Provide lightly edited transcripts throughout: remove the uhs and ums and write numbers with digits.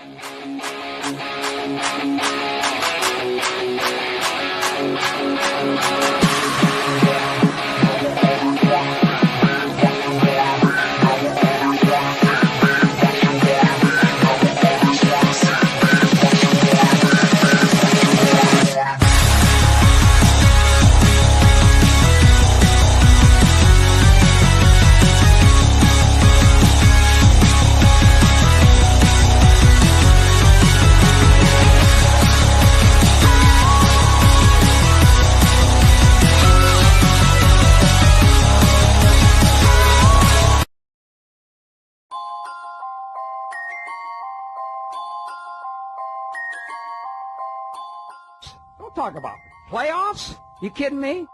Don't talk about playoffs. You kidding me?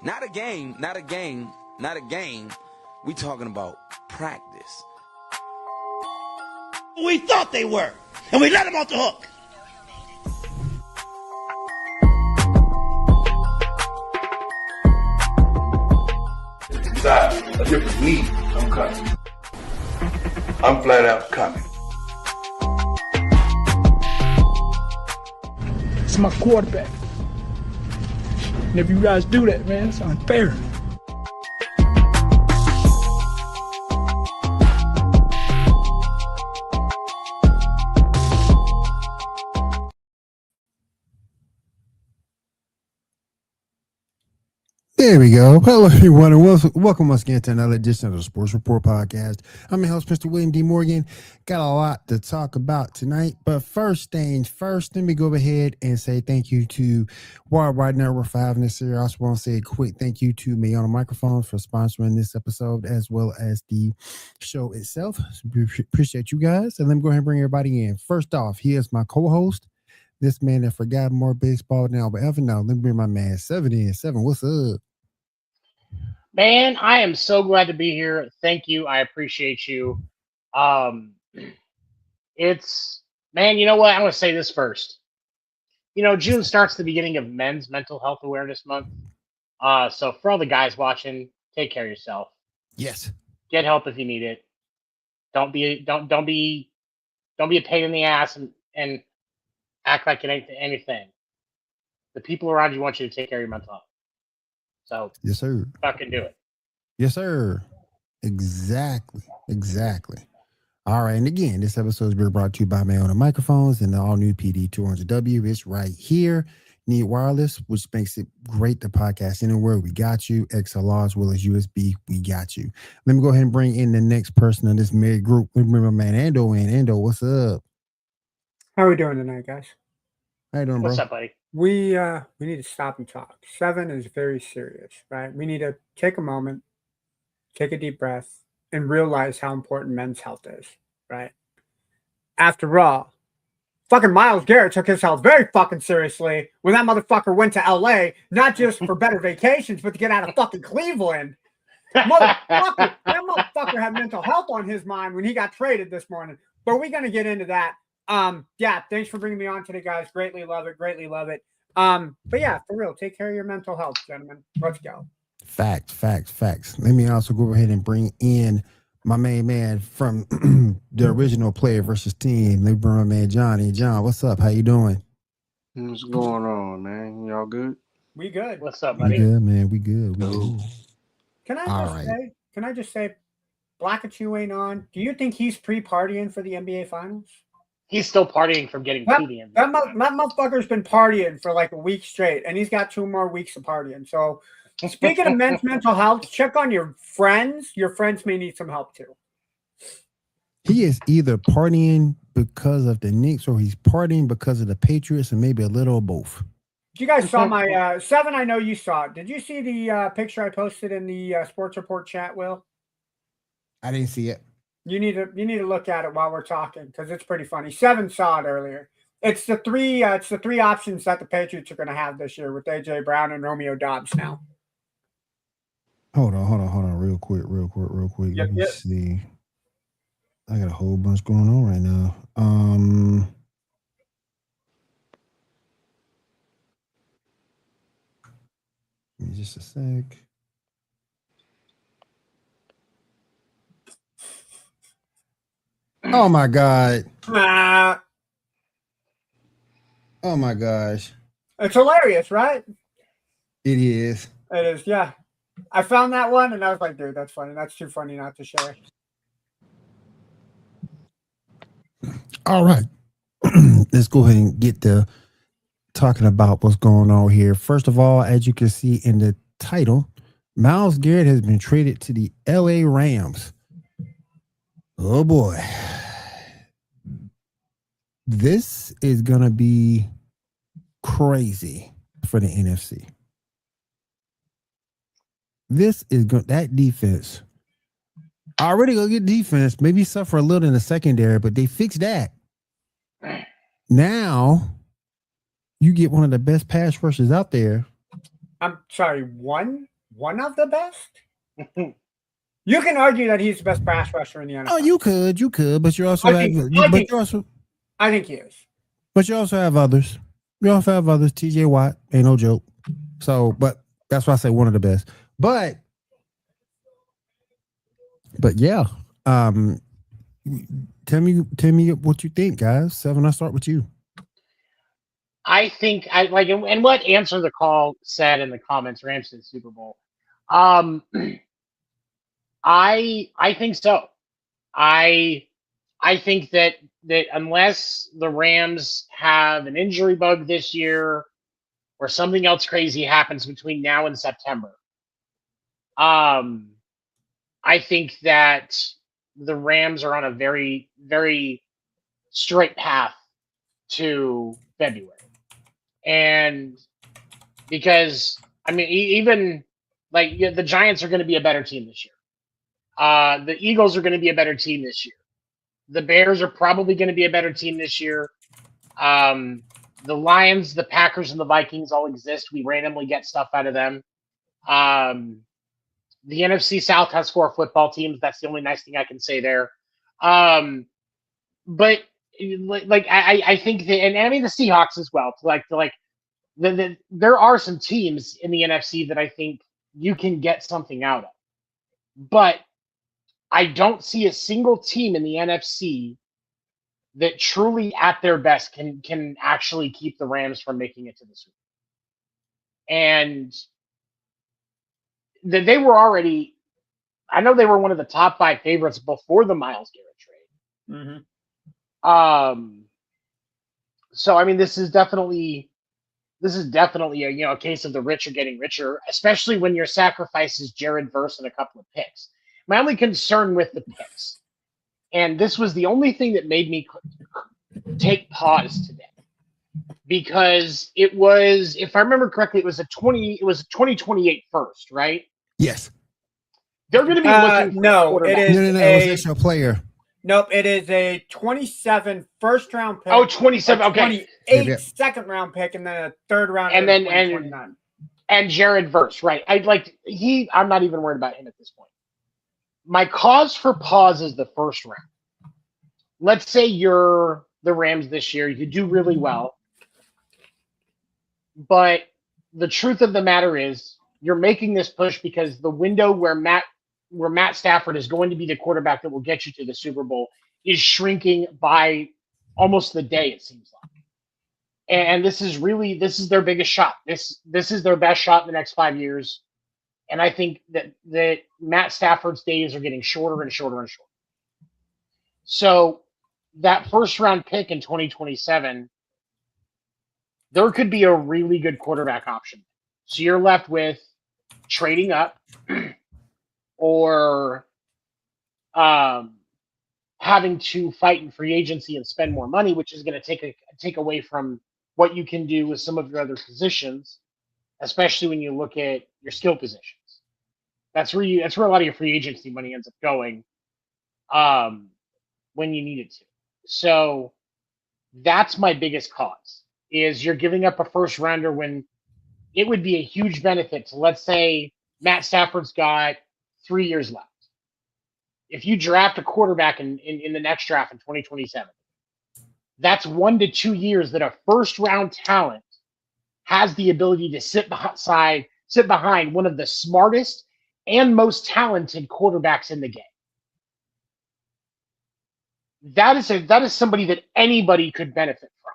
Not a game. We talking about practice. We thought they were, and we let them off the hook. Decide a different me, I'm coming. I'm flat out coming. It's my quarterback. And if you guys do that, man, it's unfair. There we go. Hello, everyone, and welcome once again to another edition of the Sports Report Podcast. I'm your host, Mr. William D. Morgan. Got a lot to talk about tonight, but first things first, let me go ahead and say thank you to Worldwide Network for having this here. I also want to say a quick thank you to Me on the Microphone for sponsoring this episode, as well as the show itself. Appreciate you guys, and let me go ahead and bring everybody in. First off, here's my co-host, this man that forgot more baseball than I'll ever know. Let me bring my man 7. What's up? Man, I am so glad to be here. Thank you. I appreciate you. Man, you know what? I'm going to say this first. You know, June starts the beginning of Men's Mental Health Awareness Month. So for all the guys watching, take care of yourself. Yes. Get help if you need it. Don't be a pain in the ass and act like it ain't anything. The people around you want you to take care of your mental health. So yes, sir. Fucking do it. Yes, sir. Exactly. All right. And again, this episode is being brought to you by Me on the Microphones and the all-new PD200W. It's right here. Need wireless, which makes it great to podcast anywhere. We got you. XLR as well as USB. We got you. Let me go ahead and bring in the next person in this merry group. Let me bring my man Ando in. Ando, what's up? How are we doing tonight, guys? How you doing, bro? What's up, buddy? We need to stop and talk. 7 is very serious, right? We need to take a moment, take a deep breath, and realize how important men's health is, right? After all, fucking Myles Garrett took his health very fucking seriously when that motherfucker went to L.A., not just for better vacations, but to get out of fucking Cleveland. That motherfucker had mental health on his mind when he got traded this morning. But we're going to get into that. Yeah, thanks for bringing me on today, guys. Greatly love it. But yeah, for real, take care of your mental health, gentlemen. Let's go. Facts. Let me also go ahead and bring in my main man from the original Player versus Team. Let me bring my man Johnny. John, what's up? How you doing? What's going on, man? Y'all good? We good. What's up, buddy? We good, man. We good. Can I just say, Blackachoo ain't on. Do you think he's pre-partying for the NBA Finals? He's still partying from getting to the NBA. That motherfucker's been partying for like a week straight, and he's got 2 more weeks of partying. So, speaking of men's mental health, check on your friends. Your friends may need some help too. He is either partying because of the Knicks or he's partying because of the Patriots, and maybe a little of both. You guys saw my 7. I know you saw it. Did you see the picture I posted in the Sports Report chat, Will? I didn't see it. You need to look at it while we're talking because it's pretty funny. 7 saw it earlier. It's the three options that the Patriots are going to have this year with AJ Brown and Romeo Doubs now. Hold on, real quick. Yep, Let me see. I got a whole bunch going on right now. Give me just a sec. Oh my God. Ah, Oh my gosh. it's hilarious, right? It is. It is, yeah. I found that one and I was like, dude, that's funny. That's too funny not to share. All right. Let's go ahead and get to talking about what's going on here. First of all, as you can see in the title, Myles Garrett has been traded to the LA Rams. Oh boy. This is going to be crazy for the NFC. This is good. That defense already go get defense, maybe suffer a little in the secondary, but they fixed that. Now you get one of the best pass rushers out there. I'm sorry, one of the best? You can argue that he's the best pass rusher in the NFL. Oh, you could, but you also I think he is. But you also have others. You also have others. TJ Watt ain't no joke. So, but that's why I say one of the best. But yeah. Tell me what you think, guys. Seven, I'll start with you. I think and what Answer the Call said in the comments, Rams to the Super Bowl. I think so. I think that unless the Rams have an injury bug this year or something else crazy happens between now and September, I think that the Rams are on a very, very straight path to February. And because, I mean, even like the Giants are going to be a better team this year. The Eagles are going to be a better team this year. The Bears are probably going to be a better team this year. The Lions, the Packers, and the Vikings all exist. We randomly get stuff out of them. The NFC South has 4 football teams. That's the only nice thing I can say there. But I think that, and I mean the Seahawks as well. There are some teams in the NFC that I think you can get something out of, but I don't see a single team in the NFC that truly, at their best, can actually keep the Rams from making it to the Super Bowl. And they were already, I know they were one of the top 5 favorites before the Myles Garrett trade. Mm-hmm. So I mean, this is definitely a case of the rich are getting richer, especially when your sacrifice is Jared Verse and a couple of picks. My only concern with the picks, and this was the only thing that made me take pause today, because it was, if I remember correctly, it was a 2028 first, right? Yes. They're going to be looking for no, a it is No, it was a player. Nope, it is a 27 first round pick. Oh, 27, okay. 28 second round pick, and then a third round and pick then and Jared Verse, right? I'm not even worried about him at this point. My cause for pause is the first round. Let's say you're the Rams this year, you do really well, but the truth of the matter is you're making this push because the window where Matt Stafford is going to be the quarterback that will get you to the Super Bowl is shrinking by almost the day, it seems like. And this is their biggest shot. This is their best shot in the next 5 years. And I think that Matt Stafford's days are getting shorter and shorter and shorter. So that first round pick in 2027, there could be a really good quarterback option. So you're left with trading up or having to fight in free agency and spend more money, which is going to take away from what you can do with some of your other positions, especially when you look at your skill positions. That's where a lot of your free agency money ends up going when you need it to. So that's my biggest cause, is you're giving up a first rounder when it would be a huge benefit to, let's say, Matt Stafford's got 3 years left. If you draft a quarterback in the next draft in 2027, that's 1 to 2 years that a first round talent has the ability to sit behind one of the smartest and most talented quarterbacks in the game. that is somebody that anybody could benefit from.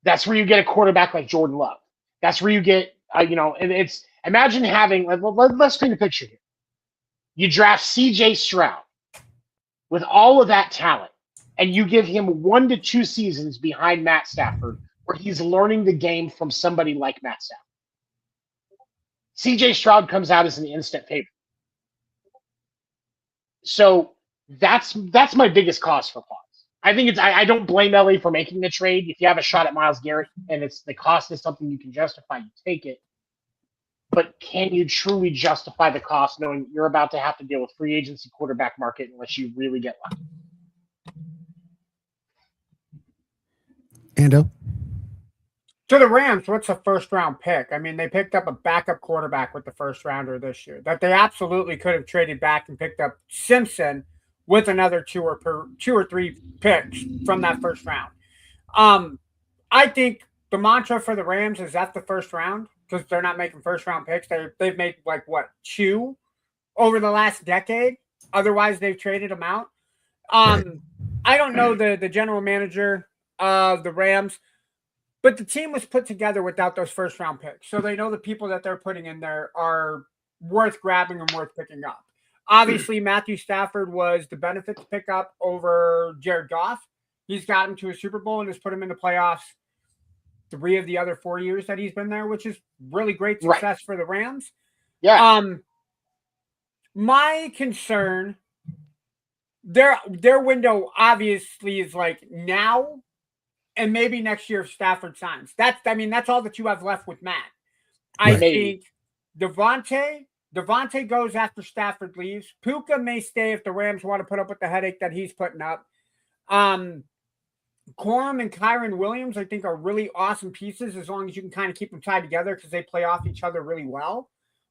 That's where you get a quarterback like Jordan Love. That's where you get, and it's imagine having. Let's paint a picture here. You draft C.J. Stroud with all of that talent, and you give him 1 to 2 seasons behind Matt Stafford, where he's learning the game from somebody like Matt Stafford. C.J. Stroud comes out as an instant favorite. So that's my biggest cause for pause. I think I don't blame LA for making the trade. If you have a shot at Myles Garrett and it's the cost is something you can justify, you take it. But can you truly justify the cost knowing you're about to have to deal with free agency quarterback market unless you really get lucky? Ando? To the Rams, what's a first-round pick? I mean, they picked up a backup quarterback with the first rounder this year that they absolutely could have traded back and picked up Simpson with another 2 or 3 picks from that first round. I think the mantra for the Rams is that's the first round because they're not making first-round picks. They've made, 2 over the last decade. Otherwise, they've traded them out. I don't know the general manager of the Rams, but the team was put together without those first-round picks. So they know the people that they're putting in there are worth grabbing and worth picking up. Obviously, Matthew Stafford was the benefit to pick up over Jared Goff. He's gotten to a Super Bowl and has put him in the playoffs 3 of the other 4 years that he's been there, which is really great success for the Rams. Yeah. My concern, their window obviously is like now and maybe next year if Stafford signs. That's all that you have left with Matt. I think Devontae goes after Stafford leaves. Puka may stay if the Rams want to put up with the headache that he's putting up. Corum and Kyron Williams, I think, are really awesome pieces as long as you can kind of keep them tied together because they play off each other really well.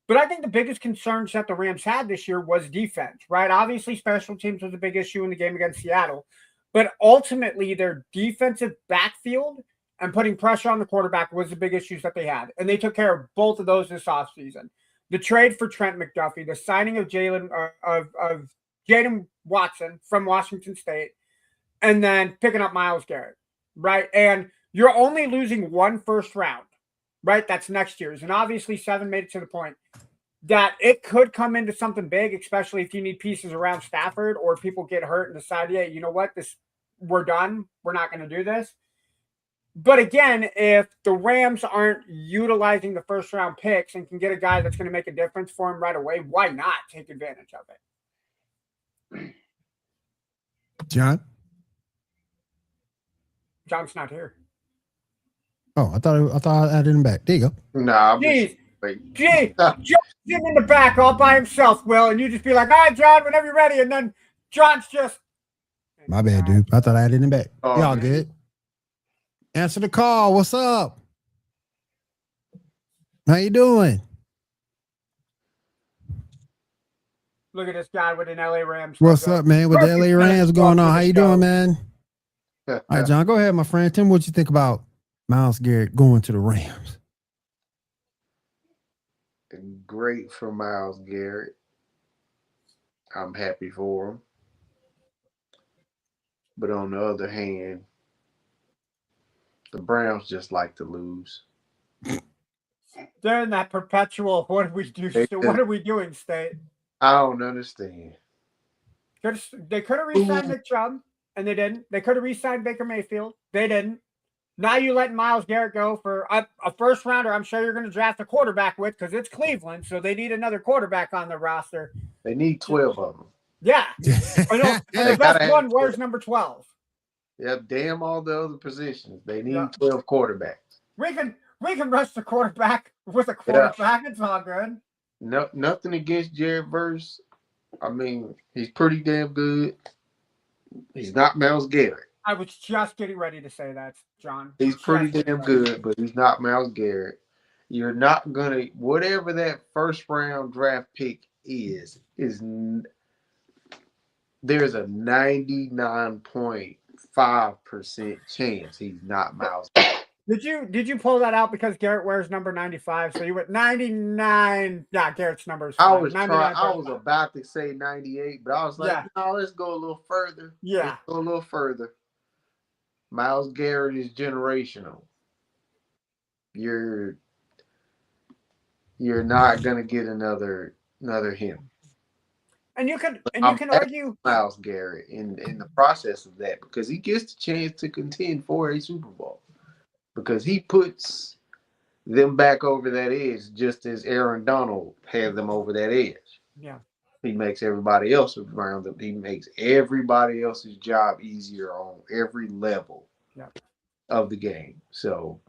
But I think the biggest concerns that the Rams had this year was defense, right? Obviously, special teams was a big issue in the game against Seattle. But ultimately, their defensive backfield and putting pressure on the quarterback was the big issues that they had. And they took care of both of those this offseason. The trade for Trent McDuffie, the signing of Jaden Watson from Washington State, and then picking up Myles Garrett, right? And you're only losing 1 first round, right? That's next year's. And obviously 7 made it to the point that it could come into something big, especially if you need pieces around Stafford or people get hurt and decide, yeah, you know what, we're done. We're not going to do this. But again, if the Rams aren't utilizing the first round picks and can get a guy that's going to make a difference for him right away, why not take advantage of it? John? John's not here. Oh, I thought I added him back. There you go. Nah, Jeez, John's sitting in the back all by himself, Will, and you just be like, all right, John, whenever you're ready. And then John's just... My bad, dude. I thought I added him back. Oh, Y'all man. good? Answer the call. What's up? How you doing? Look at this guy with an LA Rams. What's up, man? With the LA Rams going on? How you doing, man? All right, John, go ahead, my friend. Tell me what you think about Myles Garrett going to the Rams. Great for Myles Garrett. I'm happy for him. But on the other hand, the Browns just like to lose. They're in that perpetual, what do we do? What are we doing state? I don't understand. They could have re-signed Nick Chubb, and they didn't. They could have re-signed Baker Mayfield. They didn't. Now you let Myles Garrett go for a first rounder. I'm sure you're going to draft a quarterback with because it's Cleveland, so they need another quarterback on their roster. They need 12 of them. Yeah. I know. And the best one wears number 12. Yep, damn all the other positions. They need 12 quarterbacks. We can rush the quarterback with a quarterback. It's all good. No, nothing against Jared Verse. I mean, he's pretty damn good. He's not Myles Garrett. I was just getting ready to say that, John. He's pretty damn good, but he's not Myles Garrett. You're not going to – whatever that first-round draft pick is there's a 99.5% chance he's not Myles Garrett. Did you pull that out because Garrett wears number 95? So you went 99. Yeah, Garrett's number is I fine. was about to say 98, but I was like, no, let's go a little further. Yeah. Let's go a little further. Myles Garrett is generational. You're not gonna get another him. And you can argue Myles Garrett in the process of that because he gets the chance to contend for a Super Bowl because he puts them back over that edge just as Aaron Donald had them over that edge. Yeah. He makes everybody else around him. He makes everybody else's job easier on every level of the game. So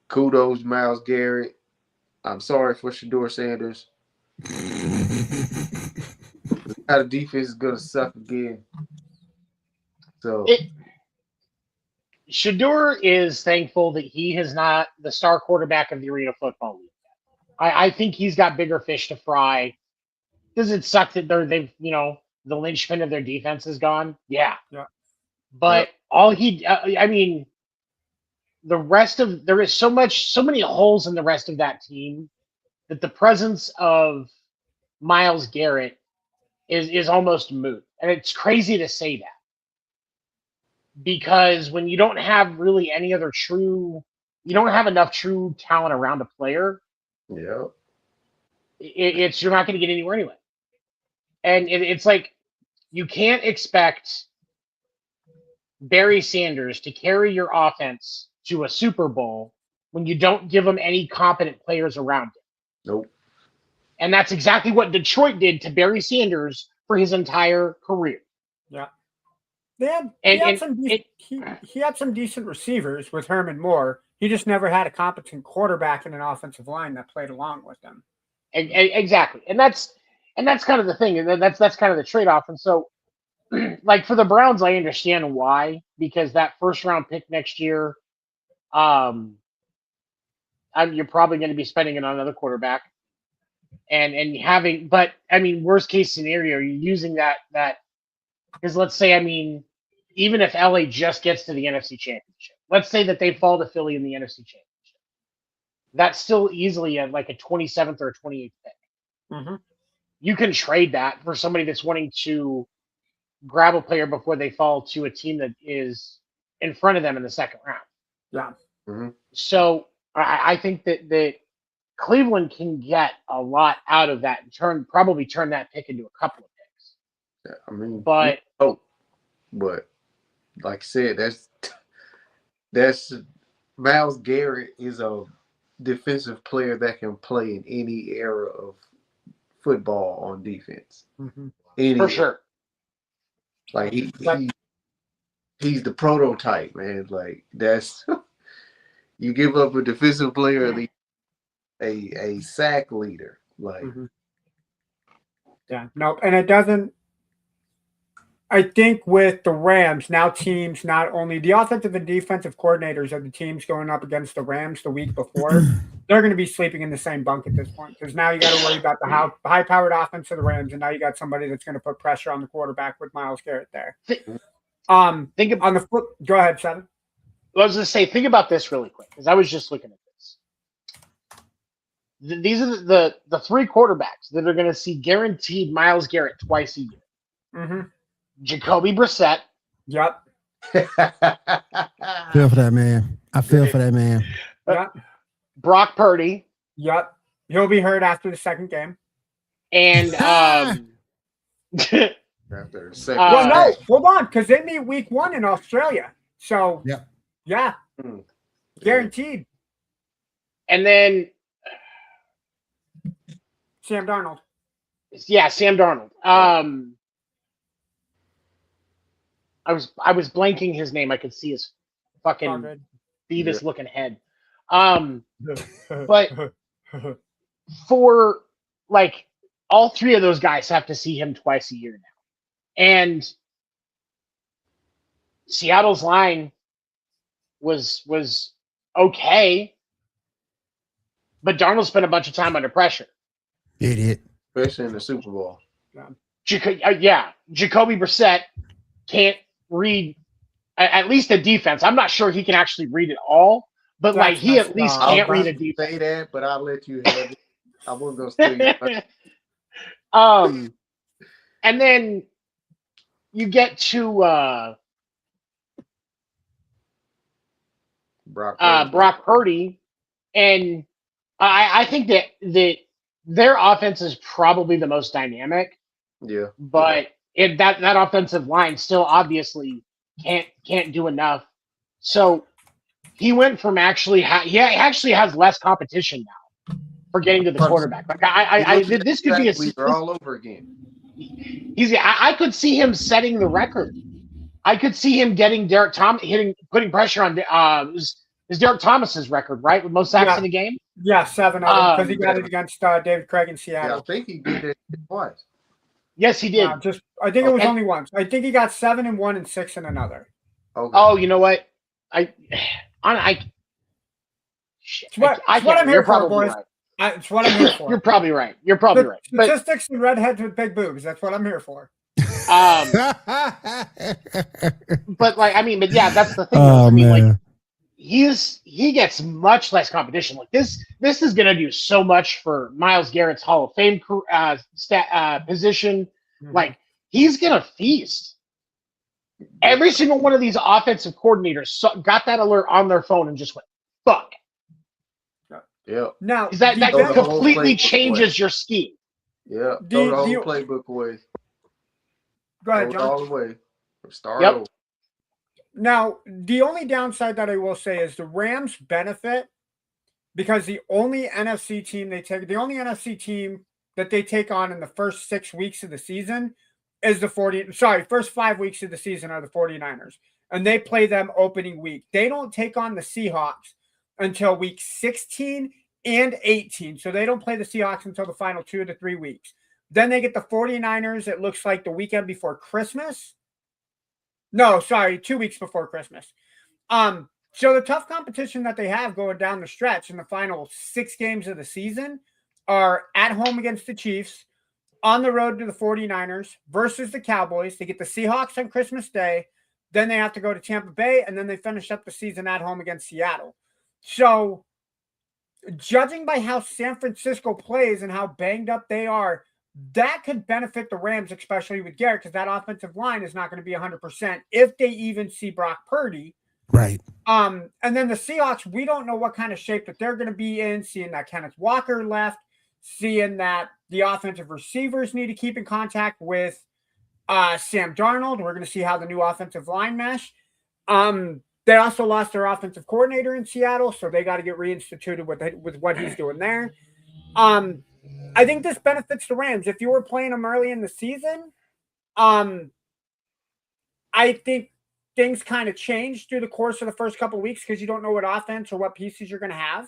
kudos, Myles Garrett. I'm sorry for Shedeur Sanders. How the defense is going to suck again. So Shedeur is thankful that he is not the star quarterback of the Arena Football League. I think he's got bigger fish to fry. Does it suck that they've the linchpin of their defense is gone? Yeah. But the rest of there is so many holes in the rest of that team that the presence of Myles Garrett is almost moot. And it's crazy to say that. Because when you don't have really any other you don't have enough true talent around a player. Yeah. You're not going to get anywhere anyway. And it's like you can't expect Barry Sanders to carry your offense to a Super Bowl when you don't give them any competent players around it. Nope. And that's exactly what Detroit did to Barry Sanders for his entire career. Yeah. He had some decent receivers with Herman Moore. He just never had a competent quarterback and an offensive line that played along with them. Exactly. And that's kind of the thing. And that's kind of the trade-off. And so, like, for the Browns, I understand why. Because that first-round pick next year, you're probably going to be spending it on another quarterback. But worst case scenario, you're using that because let's say, even if LA just gets to the NFC Championship, let's say that they fall to Philly in the NFC Championship, that's still easily a 27th or a 28th pick. Mm-hmm. You can trade that for somebody that's wanting to grab a player before they fall to a team that is in front of them in the second round. Yeah. Mm-hmm. So I think that Cleveland can get a lot out of that and probably turn that pick into a couple of picks. Yeah, but like I said, that's Myles Garrett is a defensive player that can play in any era of football on defense. Mm-hmm. For sure. Like he's the prototype, man. Like that's you give up a defensive player, a sack leader. Like yeah, no, and it doesn't. I think with the Rams, now teams, not only the offensive and defensive coordinators of the teams going up against the Rams the week before, they're going to be sleeping in the same bunk at this point because now you got to worry about the high-powered offense of the Rams, and now you got somebody that's going to put pressure on the quarterback with Myles Garrett there. On the flip, go ahead, Seven. I was going to say, think about this really quick because I was just looking at this. These are the three quarterbacks that are going to see guaranteed Myles Garrett twice a year. Mm-hmm. Jacoby Brissett. Yep. Feel for that man. I feel for that man. Yep. Brock Purdy. Yep. He'll be hurt after the second game. And after the second well, no, hold on, because they meet week 1 in Australia. So yeah. Guaranteed. And then Sam Darnold. Yeah, Sam Darnold. I was blanking his name. I could see his fucking Beavis looking head. But for all three of those guys have to see him twice a year now. And Seattle's line was okay, but Darnold spent a bunch of time under pressure. Idiot. Especially in the Super Bowl. Jacoby Brissett can't read at least the defense. I'm not sure he can actually read it all, but like he at least I can't was read a about to defense. say that, but I'll let you have it. I wasn't gonna steal your And then you get to Brock Purdy, and I think that their offense is probably the most dynamic. Yeah. But that offensive line still obviously can't do enough. So he went from he actually has less competition now for getting to the quarterback. Like this could be a all over again. I could see him setting the record. I could see him getting putting pressure on is Derek Thomas's record, right, with most sacks in a game. Yeah, 7 of them because he got it against David Craig in Seattle. Yeah, I think he did it twice. Yes, he did. I think it was only once. I think he got 7 in one and 6 in another. Okay. Oh, you know what? It's what I'm here for, boys. Right. It's what I'm here for. You're probably right. You're probably right. Statistics and redheads with big boobs. That's what I'm here for. But yeah, that's the thing. I mean, man. like, he gets much less competition. Like this is gonna do so much for Myles Garrett's Hall of Fame position. Mm-hmm. Like he's gonna feast. Every single one of these offensive coordinators got that alert on their phone and just went, "Fuck." Yeah. Now that completely changes your scheme. Yeah. Throw the whole playbook away. Go ahead, John. All the way. Start over. Now, the only downside that I will say is the Rams benefit because the only NFC team that they take on in the first 6 weeks of the season is first 5 weeks of the season are the 49ers. And they play them opening week. They don't take on the Seahawks until week 16 and 18. So they don't play the Seahawks until the final 2 to 3 weeks. Then they get the 49ers, it looks like the weekend before Christmas. No, sorry, 2 weeks before Christmas. So the tough competition that they have going down the stretch in the final 6 games of the season are at home against the Chiefs, on the road to the 49ers versus the Cowboys. They get the Seahawks on Christmas Day. Then they have to go to Tampa Bay, and then they finish up the season at home against Seattle. So judging by how San Francisco plays and how banged up they are, that could benefit the Rams, especially with Garrett, because that offensive line is not going to be 100% if they even see Brock Purdy. Right. And then the Seahawks, we don't know what kind of shape that they're going to be in, seeing that Kenneth Walker left, seeing that the offensive receivers need to keep in contact with Sam Darnold. We're going to see how the new offensive line mesh. They also lost their offensive coordinator in Seattle, so they got to get reinstituted with what he's doing there. I think this benefits the Rams. If you were playing them early in the season, I think things kind of change through the course of the first couple of weeks because you don't know what offense or what pieces you're going to have.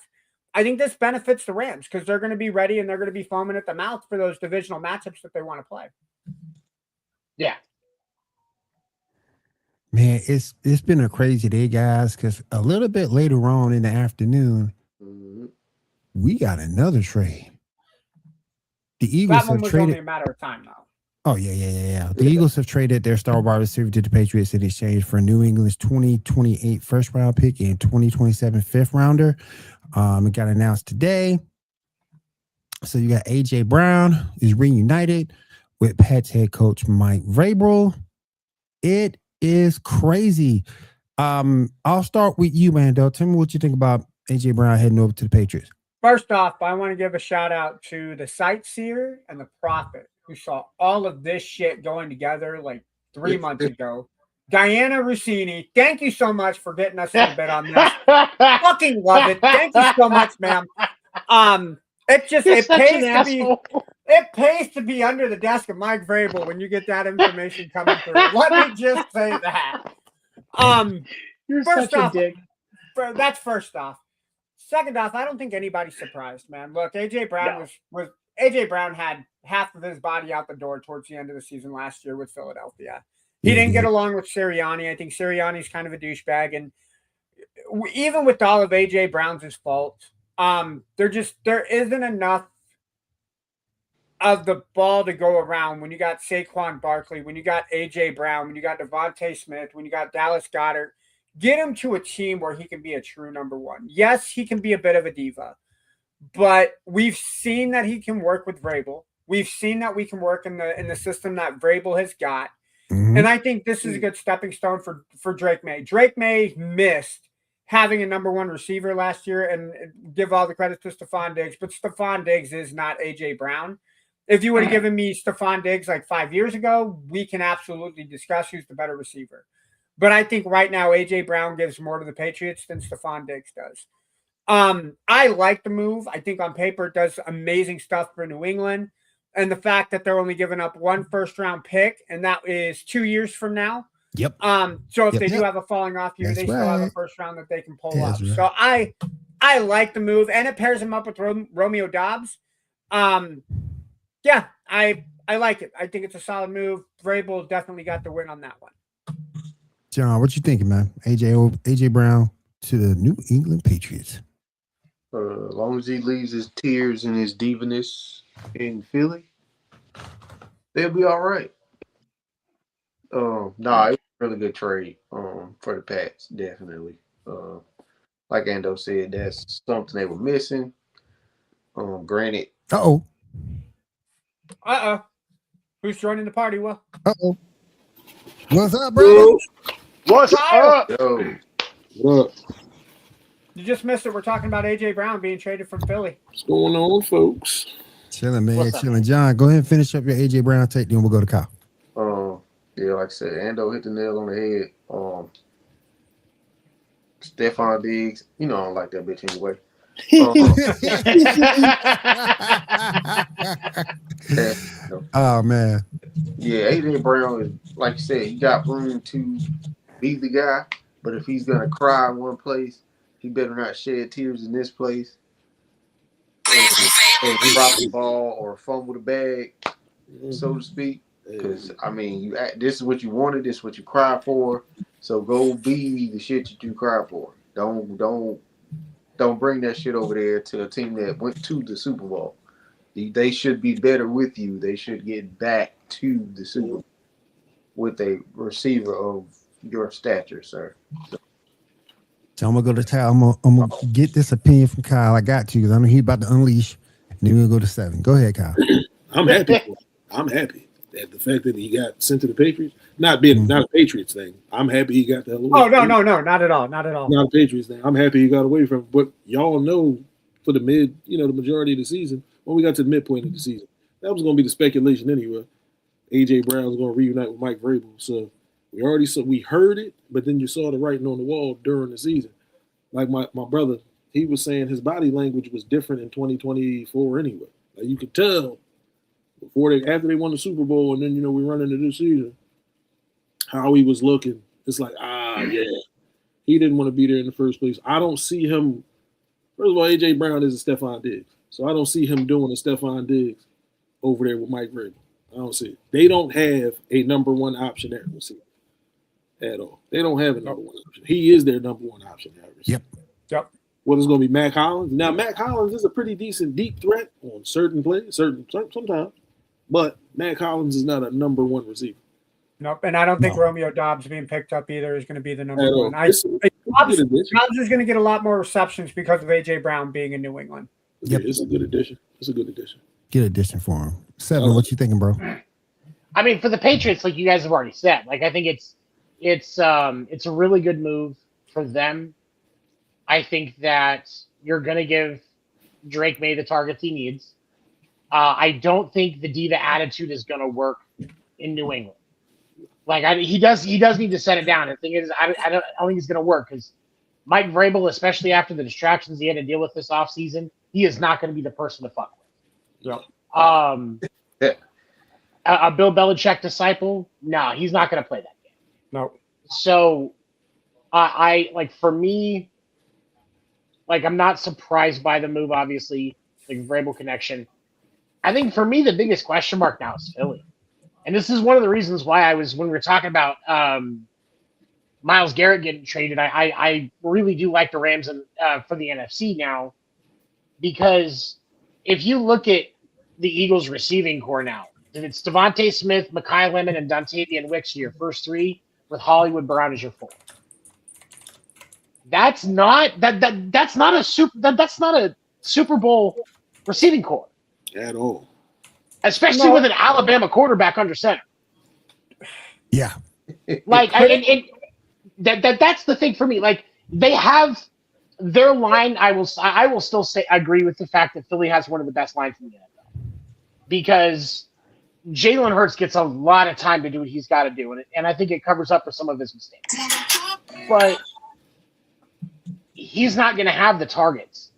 I think this benefits the Rams because they're going to be ready and they're going to be foaming at the mouth for those divisional matchups that they want to play. Yeah. Man, it's been a crazy day, guys, because a little bit later on in the afternoon, we got another trade. The Eagles that one was only a matter of time, though. Oh, yeah. The Eagles have traded their star wide receiver to the Patriots in exchange for New England's 2028 first-round pick and 2027 fifth-rounder. It got announced today. So you got A.J. Brown is reunited with Pats head coach Mike Vrabel. It is crazy. I'll start with you, Mando. Tell me what you think about A.J. Brown heading over to the Patriots. First off, I want to give a shout out to the Sightseer and the Prophet who saw all of this shit going together like 3 months ago. Diana Rossini, thank you so much for getting us a bit on this. Fucking love it. Thank you so much, ma'am. It pays to be under the desk of Mike Vrabel when you get that information coming through. Let me just say that. You're first such off, a dick. That's first off. Second off, I don't think anybody's surprised, man. Look, AJ Brown AJ Brown had half of his body out the door towards the end of the season last year with Philadelphia. He didn't get along with Sirianni. I think Sirianni's kind of a douchebag, and even with all of AJ Brown's fault, there isn't enough of the ball to go around when you got Saquon Barkley, when you got AJ Brown, when you got Devontae Smith, when you got Dallas Goedert, Get him to a team where he can be a true number one. Yes, he can be a bit of a diva, but we've seen that he can work with Vrabel. We've seen that we can work in the system that Vrabel has got. Mhm. And I think this is a good stepping stone for Drake May. Drake May missed having a number one receiver last year, and give all the credit to Stephon Diggs, but Stephon Diggs is not A.J. Brown. If you would have given me Stephon Diggs like 5 years ago, we can absolutely discuss who's the better receiver. But I think right now A.J. Brown gives more to the Patriots than Stephon Diggs does. I like the move. I think on paper it does amazing stuff for New England. And the fact that they're only giving up one first-round pick, and that is 2 years from now. Yep. So if Yep, they do yep. have a falling off year, That's they still have a right. first round that they can pull That's up. right. So I like the move, and it pairs him up with Romeo Dobbs. Yeah, I like it. I think it's a solid move. Vrabel definitely got the win on that one. John, what you thinking, man? AJ Brown to the New England Patriots. As long as he leaves his tears and his divaness in Philly, they'll be all right. It's a really good trade for the Pats, definitely. Like Ando said, that's something they were missing. Granted. Uh-oh. Who's joining the party, Will? Uh-oh. What's up, bro? What's up? Yo. What? You just missed it. We're talking about A.J. Brown being traded from Philly. What's going on, folks? Chilling, man. What's up? Chilling. John, go ahead and finish up your AJ Brown take, then we'll go to Kyle. Yeah, like I said, Ando hit the nail on the head. Stephon Diggs, I don't like that bitch anyway. Oh, man. Yeah, AJ Brown is, like you said, he got room to be the guy, but if he's gonna cry in one place, he better not shed tears in this place and drop the ball or fumble the bag, so to speak. Because this is what you wanted, this is what you cried for. So go be the shit that you cried for. Don't bring that shit over there to a team that went to the Super Bowl. They should be better with you. They should get back to the Super Bowl with a receiver of your stature, sir. So I'm gonna go to Kyle. I'm gonna get this opinion from Kyle. I got to, because I know he's about to unleash. And then we'll go to 7. Go ahead, Kyle. I'm happy. I'm happy that the fact that he got sent to the Patriots, not a Patriots thing. I'm happy he got the hell away. Oh, no, not at all. Not at all. Not a Patriots thing. I'm happy he got away from it. But y'all know for the the majority of the season, when we got to the midpoint of the season, that was going to be the speculation anyway. A.J. Brown was going to reunite with Mike Vrabel. So we heard it, but then you saw the writing on the wall during the season. Like my brother, he was saying his body language was different in 2024 anyway. Like you could tell after they won the Super Bowl, and then we run into this season, how he was looking. It's like, yeah, he didn't want to be there in the first place. I don't see him. First of all, A.J. Brown is a Stephon Diggs, so I don't see him doing a Stephon Diggs over there with Mike Vrabel. I don't see it. They don't have a number one option at receiver at all. They don't have a number one option. He is their number one option at receiver. Yep. What is going to be Mac Hollins? Now, Mac Hollins is a pretty decent deep threat on certain plays, sometimes. But Mac Hollins is not a number one receiver. Nope, and I don't think Romeo Dobbs being picked up either is going to be the number one. Dobbs is going to get a lot more receptions because of A.J. Brown being in New England. Yep. Yeah, it's a good addition. Good addition for him. 7, what you thinking, bro? I mean, for the Patriots, like you guys have already said, like I think it's a really good move for them. I think that you're going to give Drake May the targets he needs. I don't think the diva attitude is going to work in New England. Like he does need to set it down. The thing is, I don't think it's going to work because Mike Vrabel, especially after the distractions he had to deal with this offseason, he is not going to be the person to fuck with. Yep. A Bill Belichick disciple? No, he's not going to play that game. No. So, I like for me, like I'm not surprised by the move. Obviously, like Vrabel connection. I think for me the biggest question mark now is Philly, and this is one of the reasons why when we were talking about Myles Garrett getting traded, I really do like the Rams for the NFC now, because if you look at the Eagles receiving core now, it's Devontae Smith, Mekhi Lemon, and Dontavian Wicks are your first 3, with Hollywood Brown as your 4. That's not a Super Bowl receiving core At all. Especially with an Alabama quarterback under center. Yeah. Like, that's the thing for me. Like, they have their line. I will still say I agree with the fact that Philly has one of the best lines in the NFL because Jalen Hurts gets a lot of time to do what he's got to do, and I think it covers up for some of his mistakes. But he's not going to have the targets,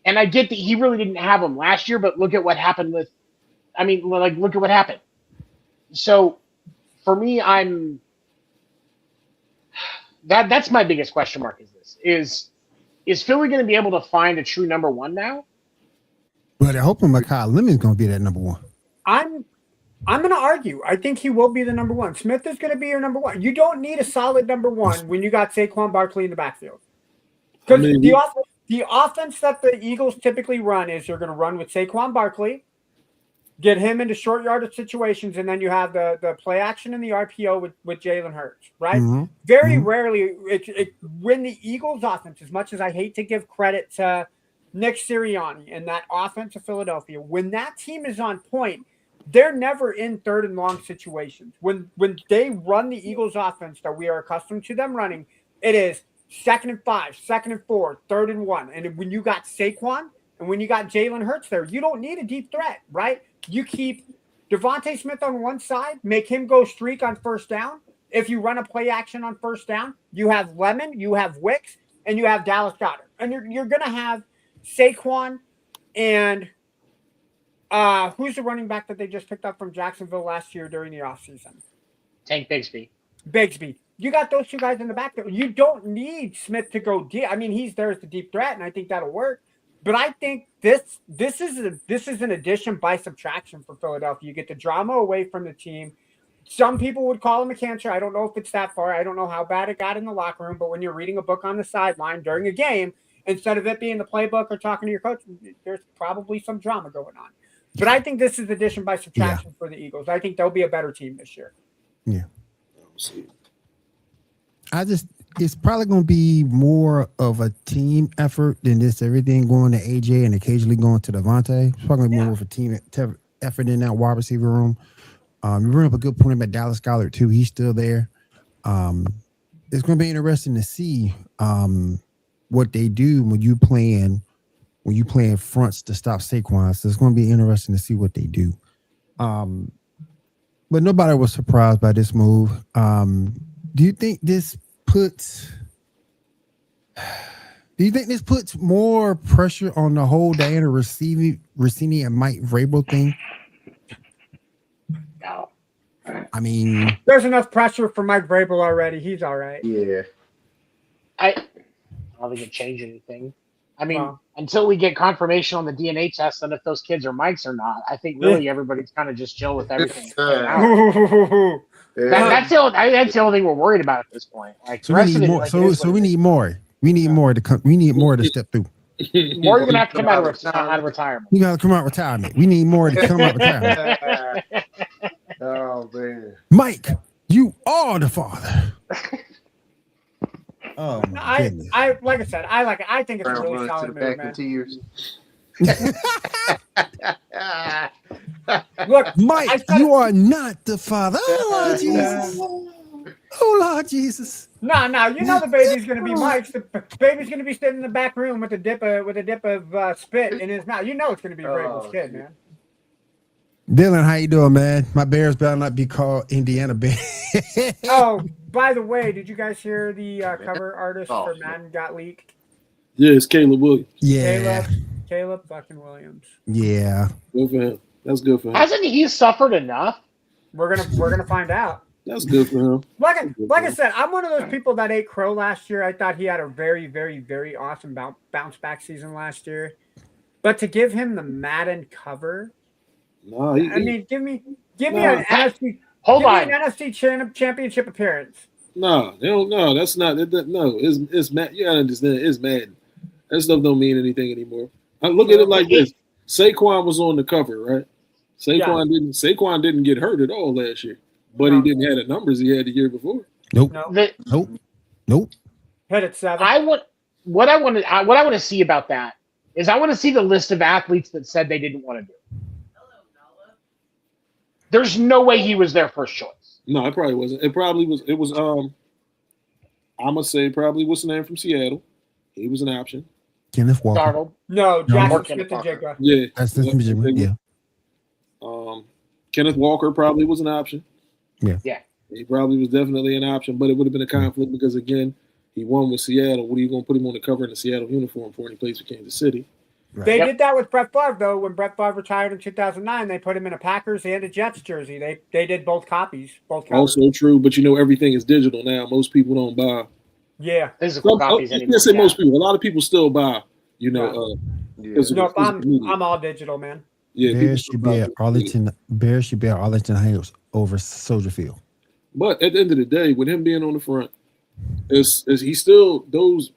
and I get that he really didn't have them last year. But look at what happened look at what happened. So, for me, that's my biggest question mark. Is Philly going to be able to find a true number one now? But I hope Mekhi Lemon's going to be that number one. I'm going to argue. I think he will be the number one. Smith is going to be your number one. You don't need a solid number one when you got Saquon Barkley in the backfield. Because the offense that the Eagles typically run is you're going to run with Saquon Barkley, get him into short yardage situations, and then you have the play action and the RPO with Jalen Hurts, right? Mm-hmm. Very rarely, when the Eagles offense, as much as I hate to give credit to Nick Sirianni and that offense of Philadelphia, when that team is on point, they're never in third and long situations. When they run the Eagles offense that we are accustomed to them running, it is 2nd and 5, 2nd and 4, 3rd and 1. And when you got Saquon and when you got Jalen Hurts there, you don't need a deep threat, right? You keep Devontae Smith on one side, make him go streak on first down. If you run a play action on first down, you have Lemon, you have Wicks, and you have Dallas Goedert. And you're going to have Saquon and who's the running back that they just picked up from Jacksonville last year during the offseason? Tank Bigsby. You got those two guys in the back there. You don't need Smith to go deep. I mean, he's there as the deep threat, and I think that'll work. But I think this is an addition by subtraction for Philadelphia. You get the drama away from the team. Some people would call him a cancer. I don't know if it's that far. I don't know how bad it got in the locker room. But when you're reading a book on the sideline during a game, instead of it being the playbook or talking to your coach, there's probably some drama going on. But I think this is addition by subtraction for the Eagles. I think they'll be a better team this year. Yeah. It's probably going to be more of a team effort than this everything going to AJ and occasionally going to Devontae. It's probably going to be more of a team effort in that wide receiver room. You bring up a good point about Dallas Goedert too. He's still there. It's going to be interesting to see what they do when you playing fronts to stop Saquon. So it's going to be interesting to see what they do. But nobody was surprised by this move. Do you think this puts more pressure on the whole Diana Rossini and Mike Vrabel thing? No. I mean, there's enough pressure for Mike Vrabel already. He's all right. Yeah. I don't think it changed anything. I mean, until we get confirmation on the DNA test on if those kids are Mike's or not, I think really everybody's kind of just chill with everything. That's the only thing we're worried about at this point. Like, so we need more. We need more. We need more to come. We need more to step through. More gonna have to come out of retirement. You gotta come out of retirement. We need more to come out of retirement. Oh man, Mike, you are the father. Oh, I like I said, I like it. I think it's a really solid move, man. Look, Mike, you are not the father. Oh, Lord Jesus. Oh, Lord Jesus. No, you know the baby's going to be Mike's. The baby's going to be sitting in the back room with a dip of spit in his mouth. You know it's going to be Vrabel's kid, man. Dylan, how you doing, man? My Bears better not be called Indiana Bears. Oh, by the way, did you guys hear the cover artist for Madden got leaked? Yeah, it's Caleb Williams. Yeah. Caleb fucking Williams. Yeah. Good for him. That's good for him. Hasn't he suffered enough? We're gonna find out. That's good for him. Like I said, I'm one of those people that ate crow last year. I thought he had a very, very, very awesome bounce back season last year. But to give him the Madden cover, no, give me an NFC. Hold on, an NFC championship appearance. No, they don't. No, that's not. No, it's Matt. You gotta understand. It's Madden. That stuff don't mean anything anymore. I look at it like this: Saquon was on the cover, right? Saquon didn't get hurt at all last year, but he didn't have the numbers he had the year before. Nope. Nope. Hit it 7. what I want to see about that is I want to see the list of athletes that said they didn't want to do it. There's no way he was their first choice. No, it probably wasn't. It probably was. It was. I'm gonna say probably what's the name from Seattle. He was an option. Kenneth Walker. Darnold. No, Jackson Kenneth Smith-Njigba. Yeah, That's the yeah. Kenneth Walker probably was an option. Yeah. He probably was definitely an option, but it would have been a conflict because again, he won with Seattle. What are you going to put him on the cover in the Seattle uniform for when he plays for Kansas City? Right. They did that with Brett Favre, though. When Brett Favre retired in 2009, they put him in a Packers and a Jets jersey. They did both copies. Also true, but everything is digital now. Most people don't buy. Yeah. Physical copies anymore. Let's say most people. A lot of people still buy. No, I'm all digital, man. Yeah, Bears should be at Arlington. Bears should be at Arlington Heights over Soldier Field. But at the end of the day, with him being on the front, is he still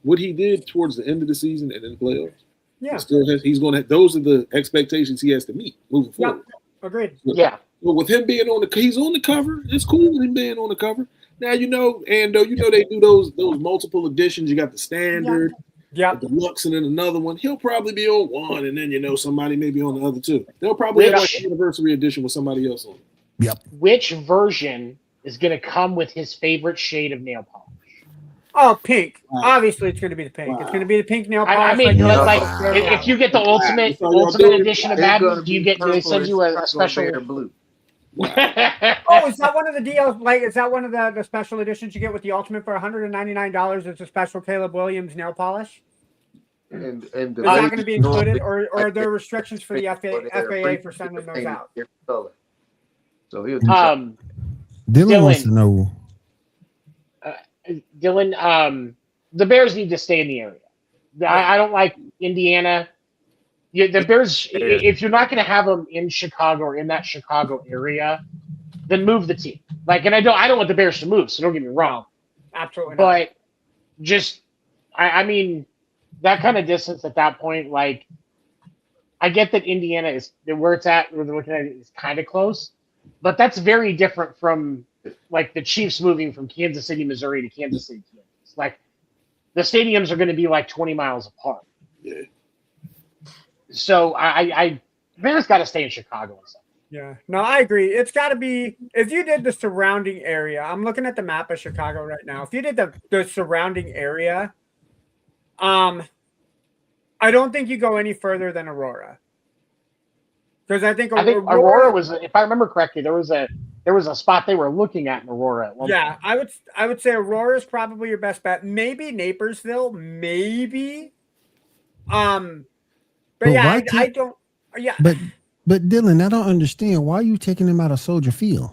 what he did towards the end of the season and in playoffs? Yeah, he's going to. Those are the expectations he has to meet moving forward. Yeah, agreed. Yeah. Well, with him being he's on the cover. It's cool with him being on the cover. Now they do those multiple editions. You got the standard, the deluxe, and then another one. He'll probably be on one, and then somebody may be on the other two. They'll probably have like an anniversary edition with somebody else on it. Yep. Which version is going to come with his favorite shade of nail polish? Oh, pink. Wow. Obviously, it's going to be the pink. Wow. It's going to be the pink nail polish. I mean, if you get the ultimate edition of Madden, do they send you a special blue? Wow. Oh, is that one of the deals? Like, is that one of the special editions you get with the ultimate for $199? It's a special Caleb Williams nail polish. And is that going to be included, or are there restrictions for the FAA for sending those out? So he'll Dylan wants to know. Dylan, the Bears need to stay in the area. I don't like Indiana. The Bears, if you're not going to have them in Chicago or in that Chicago area, then move the team. And I don't want the Bears to move, so don't get me wrong. Absolutely not. But just, I mean, that kind of distance at that point, I get that Indiana is where it's at, where they're looking at it, is kind of close, but that's very different from the Chiefs moving from Kansas City, Missouri to Kansas City, Kansas. The stadiums are going to be 20 miles apart. Yeah. So Bears got to stay in Chicago or something. Yeah, no, I agree. It's got to be, if you did the surrounding area, I'm looking at the map of Chicago right now. If you did the surrounding area, I don't think you go any further than Aurora. Because I think Aurora was, if I remember correctly, there was a spot they were looking at in Aurora at one point. I would say Aurora is probably your best bet. Maybe Naperville, maybe. But yeah, I don't. Yeah, but Dylan, I don't understand why are you taking him out of Soldier Field?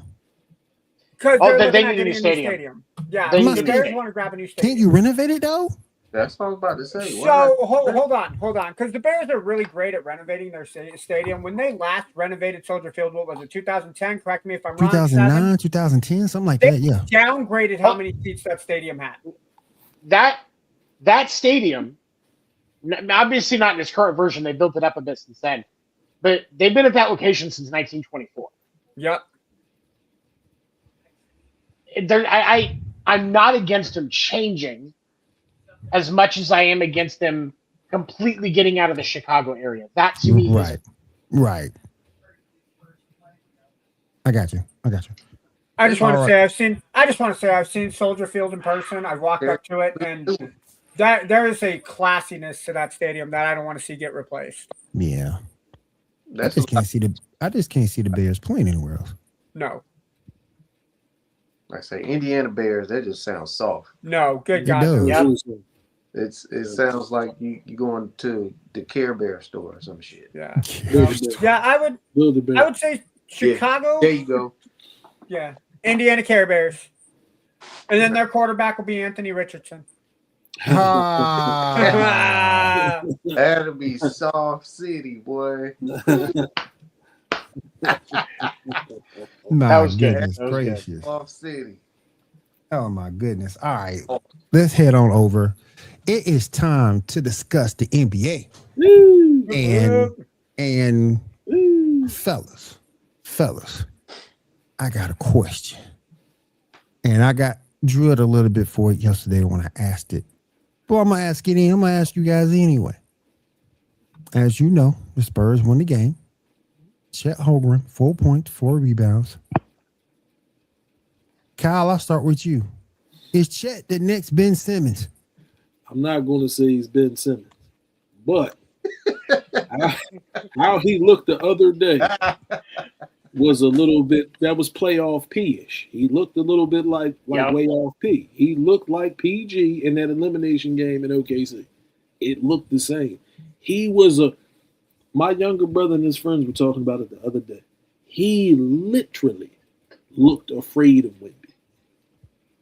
Because they need a new stadium. Yeah, the Bears want to grab a new stadium. Can't you renovate it though? That's what I was about to say. So hold on, because the Bears are really great at renovating their stadium. When they last renovated Soldier Field, what was it? 2010? Correct me if I'm wrong. 2009, 2010, something like that. Yeah. Downgraded how many seats that stadium had. That stadium. Obviously not in its current version. They built it up a bit since then. But they've been at that location since 1924. Yep. I'm not against them changing as much as I am against them completely getting out of the Chicago area. That to me Right. I got you. I just want to say I've seen Soldier Field in person. I walked up to it, and there is a classiness to that stadium that I don't want to see get replaced. Yeah. I just can't see the Bears playing anywhere else. No. Like I say, Indiana Bears, that just sounds soft. No, good God. Yep. It sounds like you going to the Care Bear store or some shit. Yeah. I would say Chicago. Yeah. There you go. Yeah. Indiana Care Bears. And then their quarterback will be Anthony Richardson. That'll be soft city, boy. My goodness gracious. Soft city. Oh my goodness. All right. Let's head on over. It is time to discuss the NBA. And fellas, I got a question. And I got drilled a little bit for it yesterday when I asked it Well, I'm gonna ask you guys anyway. As you know, the Spurs won the game. Chet Holmgren, 4 points, 4 rebounds. Kyle, I'll start with you. Is Chet the next Ben Simmons? I'm not going to say he's Ben Simmons, but how he looked the other day was a little bit, that was playoff P-ish. He looked a little bit like way off P. He looked like PG in that elimination game in OKC. It looked the same. He was my younger brother and his friends were talking about it the other day. He literally looked afraid of Wemby.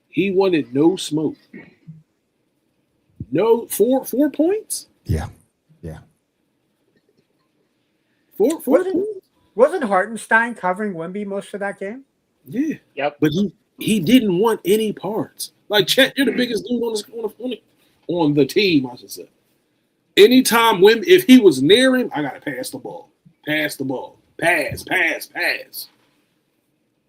He wanted no smoke. No, 4 points? Yeah. Four points? Wasn't Hartenstein covering Wemby most of that game? Yeah. Yep. But he didn't want any parts. Like, Chet, you're the biggest dude on the team, I should say. Anytime if he was near him, I gotta pass the ball. Pass the ball. Pass.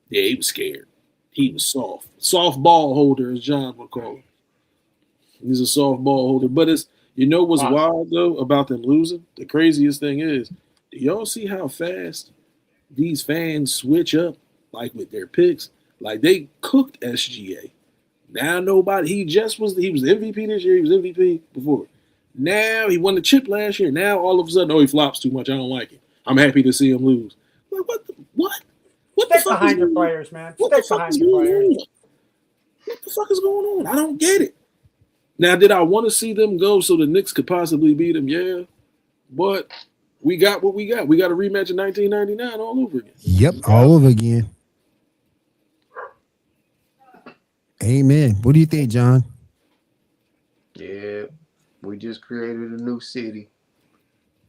Yeah, he was scared. He was soft. Soft ball holder, as John would call him. He's a soft ball holder. But what's wild though about them losing? The craziest thing is, do y'all see how fast these fans switch up, like with their picks? Like they cooked SGA. Now he was MVP this year, he was MVP before. Now he won the chip last year. Now all of a sudden, he flops too much. I don't like it. I'm happy to see him lose. Like, what? What Stick the fuck behind your going on? players, man. What Stick the fuck behind is your going players. on? What the fuck is going on? I don't get it. Now, did I want to see them go so the Knicks could possibly beat them? Yeah. But we got what we got. We got a rematch in 1999 all over again. Yep, all over again. Amen. What do you think, John? Yeah, we just created a new city,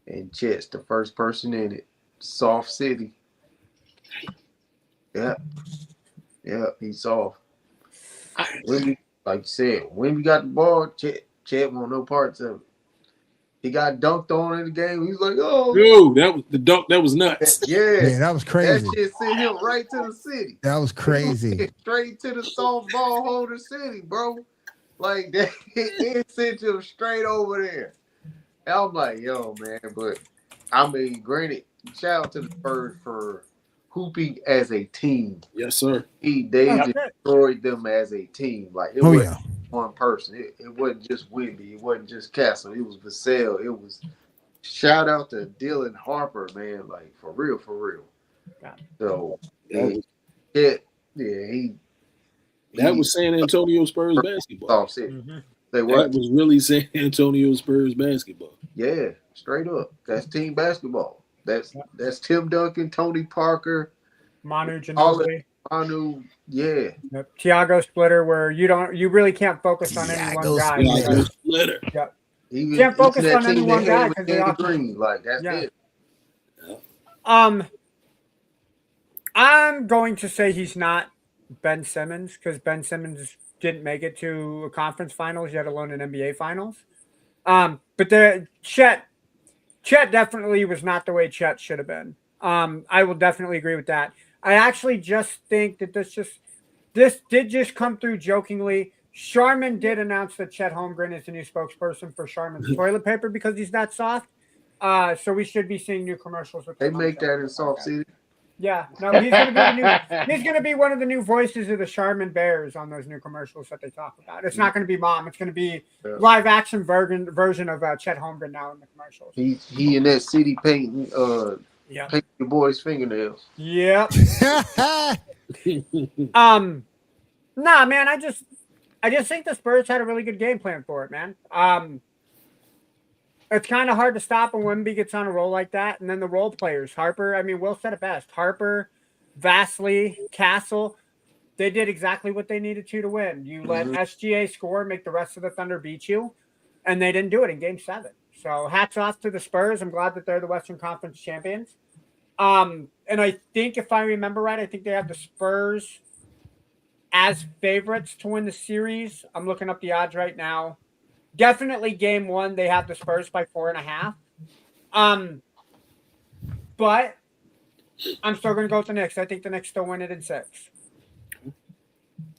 and Chet's the first person in it. Soft City. Yeah, he's soft. When like you said, when we got the ball, Chet want no parts of it. He got dunked on in the game. He was like, "Oh, yo, that was the dunk. That was nuts." Yeah, that was crazy. That shit sent him right to the city. That was crazy. Straight to the soft ball holder city, bro. Like that, it sent him straight over there. And I'm like, yo, man, but I mean, granted, shout out to the Spurs for hooping as a team. Yes, sir. They destroyed them as a team. Like it wasn't one person. It wasn't just Wemby. It wasn't just Castle. It was Vassell. It was shout out to Dylan Harper, man. Like for real. So That was San Antonio Spurs basketball. Mm-hmm. That was really San Antonio Spurs basketball. Yeah, straight up. That's team basketball. That's Tim Duncan, Tony Parker, Manu Ginobili. Yeah. Tiago Splitter, where you really can't focus on any one guy. Tiago Splitter. Yep. You can't focus on any one guy because they all like that's it. I'm going to say he's not Ben Simmons because Ben Simmons didn't make it to a conference finals, yet alone an NBA finals. But Chet definitely was not the way Chet should have been. I will definitely agree with that. I actually just think that this did just come through jokingly. Charmin did announce that Chet Holmgren is the new spokesperson for Charmin's toilet paper because he's that soft. So we should be seeing new commercials with they make that in Soft City. Yeah, no, he's gonna be one of the new voices of the Charmin Bears on those new commercials that they talk about. It's not gonna be Mom. It's gonna be live action version of Chet Holmgren now in the commercials. He in that city painting painting your boy's fingernails. Yep. Nah, man, I just think the Spurs had a really good game plan for it, man. It's kind of hard to stop when Wemby gets on a roll like that. And then the role players, Harper, I mean, Will said it best. Harper, Vasily, Castle, they did exactly what they needed to win. You let SGA score, make the rest of the Thunder beat you, and they didn't do it in Game 7. So hats off to the Spurs. I'm glad that they're the Western Conference champions. And I think if I remember right, I think they have the Spurs as favorites to win the series. I'm looking up the odds right now. Definitely Game 1, they have the Spurs by 4.5. But I'm still going to go with the Knicks. I think the Knicks still win it in 6.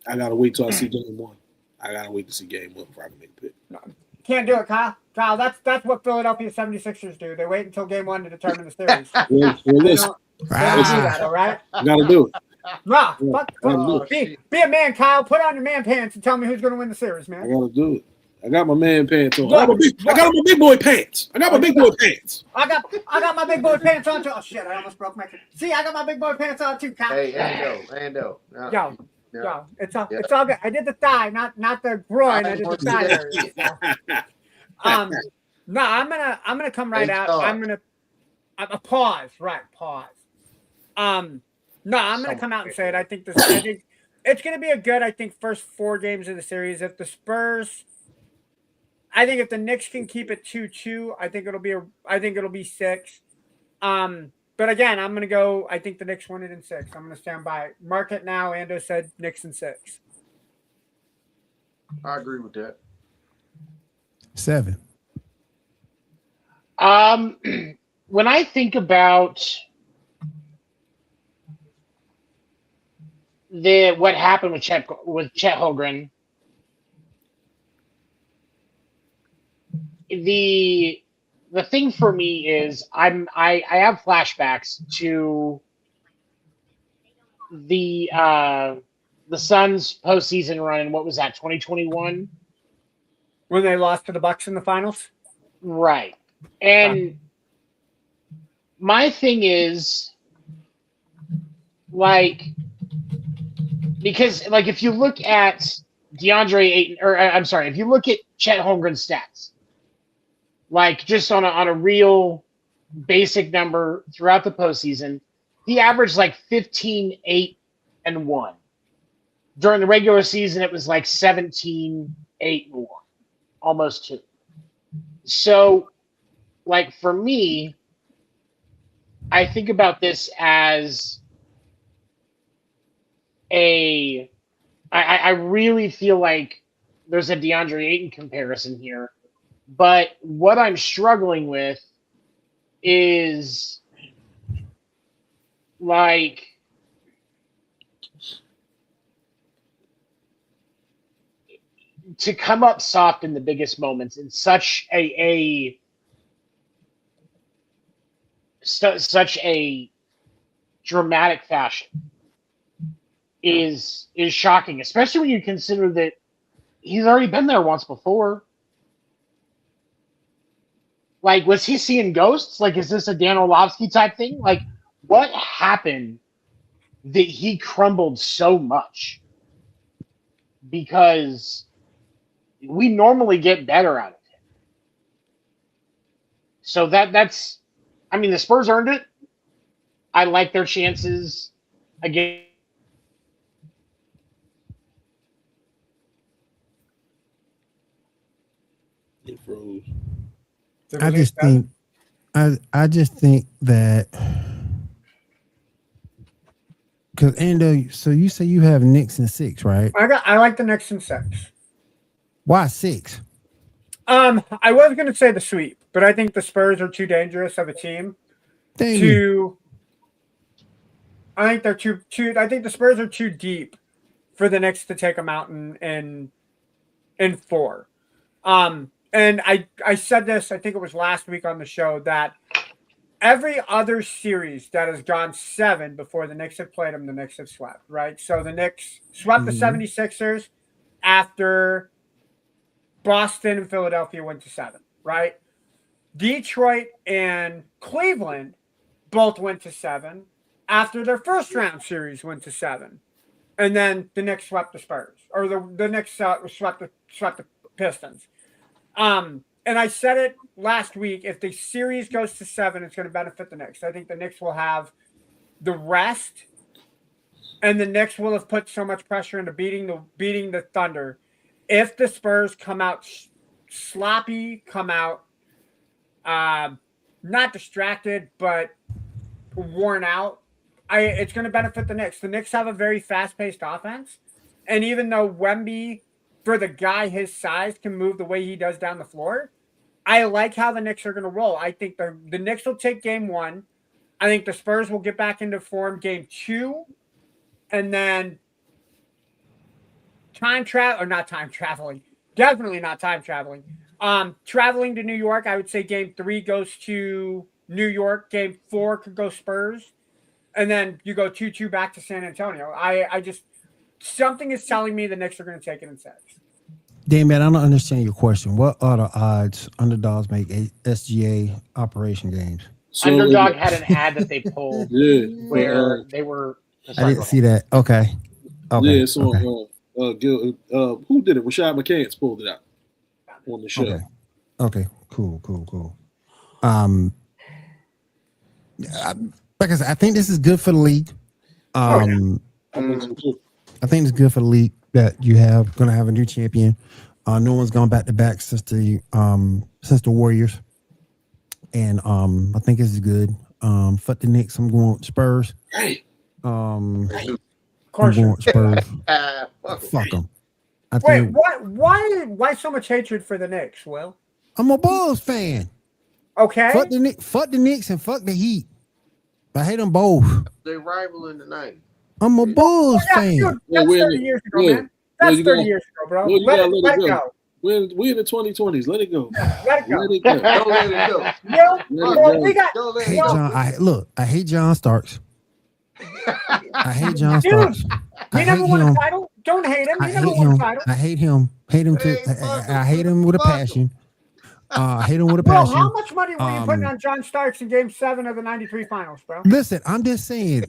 I got to wait till I see Game 1. I got to wait to see Game 1 before I can make a pick. No, Can't do it, Kyle. Kyle, that's what Philadelphia 76ers do. They wait until game 1 to determine the series. Well, They listen, don't do that, all right? got to do it. Nah, Yeah, be a man, Kyle. Put on your man pants and tell me who's going to win the series, I man. got to do it. I got my man pants on. Look, I got my big boy pants. I got my big boy pants. I got my big boy pants on too. Oh shit! I almost broke my. See, I got my big boy pants on too, Kyle. Hey, Ando. Yo, it's all good. I did the thigh, not the groin. I did the thigh area. So. No, I'm gonna come right out. I'm gonna pause. Right, pause. No, I'm gonna come out and say it. I think it's gonna be a good. I think first 4 games of the series. If the Spurs, I think if the Knicks can keep it 2-2, I think it'll be 6. But again, I'm gonna go. I think the Knicks win it in 6. I'm gonna stand by it. Mark it now. Ando said Knicks in 6. I agree with that. 7. When I think about what happened with Chet Holmgren, the thing for me is I have flashbacks to the Suns postseason run in, what was that, 2021? When they lost to the Bucks in the finals? Right. And my thing is, like, because, like, if you look at DeAndre Ayton, if you look at Chet Holmgren's stats, like, just on a real basic number throughout the postseason, he averaged like 15, 8, and 1. During the regular season, it was like 17, 8, and 1, almost 2. So, like, for me, I think about this as I really feel like there's a DeAndre Ayton comparison here. But what I'm struggling with is, like, to come up soft in the biggest moments in such such a dramatic fashion is shocking, especially when you consider that he's already been there once before. Like, was he seeing ghosts? Like, is this a Dan Orlovsky type thing? Like, what happened that he crumbled so much? Because we normally get better out of him. So that's, I mean, the Spurs earned it. I like their chances again. It froze. I just think that because Ando, so you say you have Knicks in 6, right? I like the Knicks in 6. Why 6? I was going to say the sweep, but I think the Spurs are too dangerous of a team I think they're too. I think the Spurs are too deep for the Knicks to take them out in 4. And I said this, I think it was last week on the show, that every other series that has gone 7 before the Knicks have played them, the Knicks have swept, right? So the Knicks swept the 76ers after Boston and Philadelphia went to 7, right? Detroit and Cleveland both went to 7 after their first round series went to 7. And then the Knicks swept the Spurs, or the Knicks swept the Pistons. And I said it last week, if the series goes to 7, it's going to benefit the Knicks. I think the Knicks will have the rest, and the Knicks will have put so much pressure into beating the Thunder. If the Spurs come out sloppy, come out not distracted, but worn out, it's going to benefit the Knicks. The Knicks have a very fast-paced offense, and even though Wemby, for the guy his size, can move the way he does down the floor, I like how the Knicks are going to roll. I think the Knicks will take game 1. I think the Spurs will get back into form game 2, and then definitely not time traveling. Traveling to New York, I would say Game 3 goes to New York. Game 4 could go Spurs, and then you go 2-2 back to San Antonio. I just something is telling me the Knicks are going to take it in 6. Damn, I don't understand your question. What are the odds underdogs make SGA operation games? So, Underdog had an ad that they pulled where they were. I didn't see that. Okay. Yeah, so who did it? Rashad McCants pulled it out on the show. Okay. Cool. Like I said, I think this is good for the league. I think it's good for the league that you have going to have a new champion. No one's gone back to back since the Warriors, and I think this is good. Fuck the Knicks. I'm going with Spurs. Hey. I'm going with Spurs. Fuck them. Wait, why so much hatred for the Knicks? Will, I'm a Bulls fan. Okay. Fuck the Knicks and fuck the Heat. I hate them both. They're rivaling tonight. I'm a Bulls fan. Dude, that's 30 years ago, man. That's 30 years ago, bro. Let it go. We in the 2020s. Let it go. Let it go. Don't let it go. I hate John Starks. I hate John Starks. He never won a title. Don't hate him. He never won a title. I hate him. Hate him too. I hate him with a passion. I hate him with a passion. How much money were you putting on John Starks in Game 7 of the '93 Finals, bro? Listen, I'm just saying.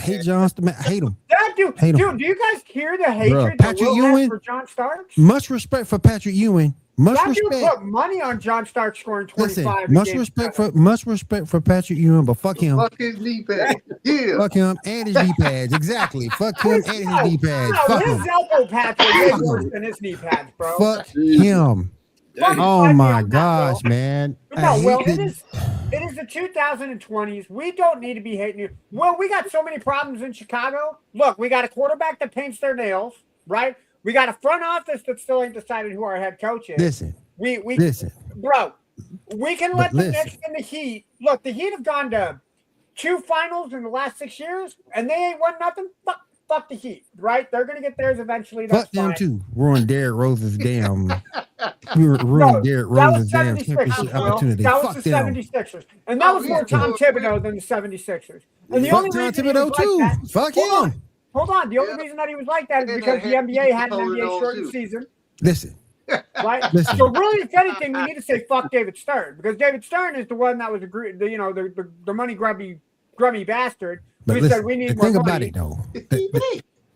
Hate John. Hate him. Dude, do you guys hear the hatred Patrick Ewing for John Starks? Much respect for Patrick Ewing. That dude put money on John Starks scoring 25. Listen, much respect for Patrick Ewing, but fuck him. Fuck his knee pads. Yeah. Fuck him and his knee pads. Exactly. Fuck him and his knee pads. Fuck him. His elbow pads are way worse than his knee pads, bro. Fuck him. Oh my gosh, man. No, well, it is the 2020s. We don't need to be hating you. Well, we got so many problems in Chicago. Look, we got a quarterback that paints their nails, right? We got a front office that still ain't decided who our head coach is. Listen, bro. We can let the Knicks and the Heat. Look, the Heat have gone to 2 finals in the last 6 years, and they ain't won nothing. Fuck the Heat, right? They're gonna get theirs eventually. Fuck them too. Ruin Derrick Rose's damn. Ruin Derrick Rose's damn championship opportunity. That was the 76ers, and that was more Tom Thibodeau than the 76ers. And the only Tom Thibodeau too. Fuck him. Hold on. The only reason that he was like that is because the NBA had an NBA shortened season. Listen. Right? So really, if anything, we need to say fuck David Stern, because David Stern is the one that was the money grubby bastard who said we need more money. About it though.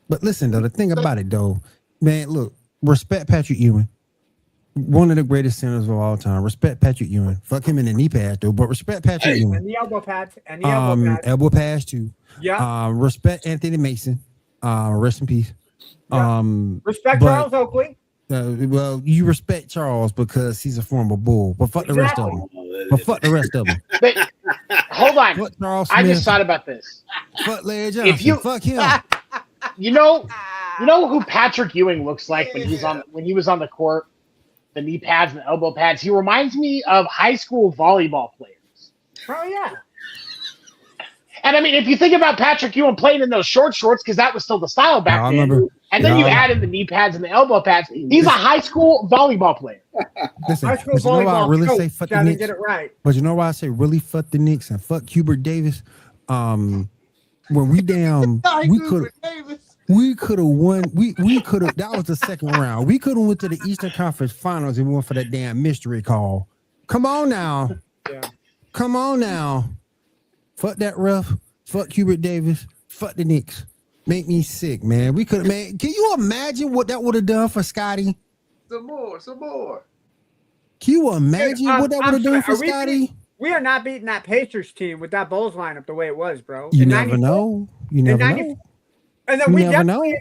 But listen though, the thing about it though, man, look, respect Patrick Ewing. One of the greatest centers of all time. Respect Patrick Ewing. Fuck him in the knee pads though, but respect Patrick Ewing. And the elbow pads. Elbow pads too. Yeah. Respect Anthony Mason. Rest in peace. Yeah. Respect Charles Oakley. Well, you respect Charles because he's a former Bull, but fuck the rest of them. But fuck the rest of them. But, hold on. I just thought about this. Fuck Larry Johnson. Fuck him. You know who Patrick Ewing looks like when he was on the court, the knee pads and the elbow pads. He reminds me of high school volleyball players. Oh yeah. And I mean, if you think about Patrick Ewing playing in those shorts, because that was still the style back then, and then you add in the knee pads and the elbow pads, he's a high school volleyball player. Listen, high school volleyball. You know why I really say fuck the Knicks? Get it right. But you know why I say really fuck the Knicks and fuck Hubert Davis? When we down, we could have won. We could have. That was the second round. We could have went to the Eastern Conference Finals and went for that damn mystery call. Come on now. Yeah. Come on now. Fuck that ref. Fuck Hubert Davis. Fuck the Knicks. Make me sick, man. We could, man. Can you imagine what that would have done for Scotty? Some more. Can you imagine what that would have done for Scotty? We are not beating that Pacers team with that Bulls lineup the way it was, bro. You never know. You never know. And then we definitely,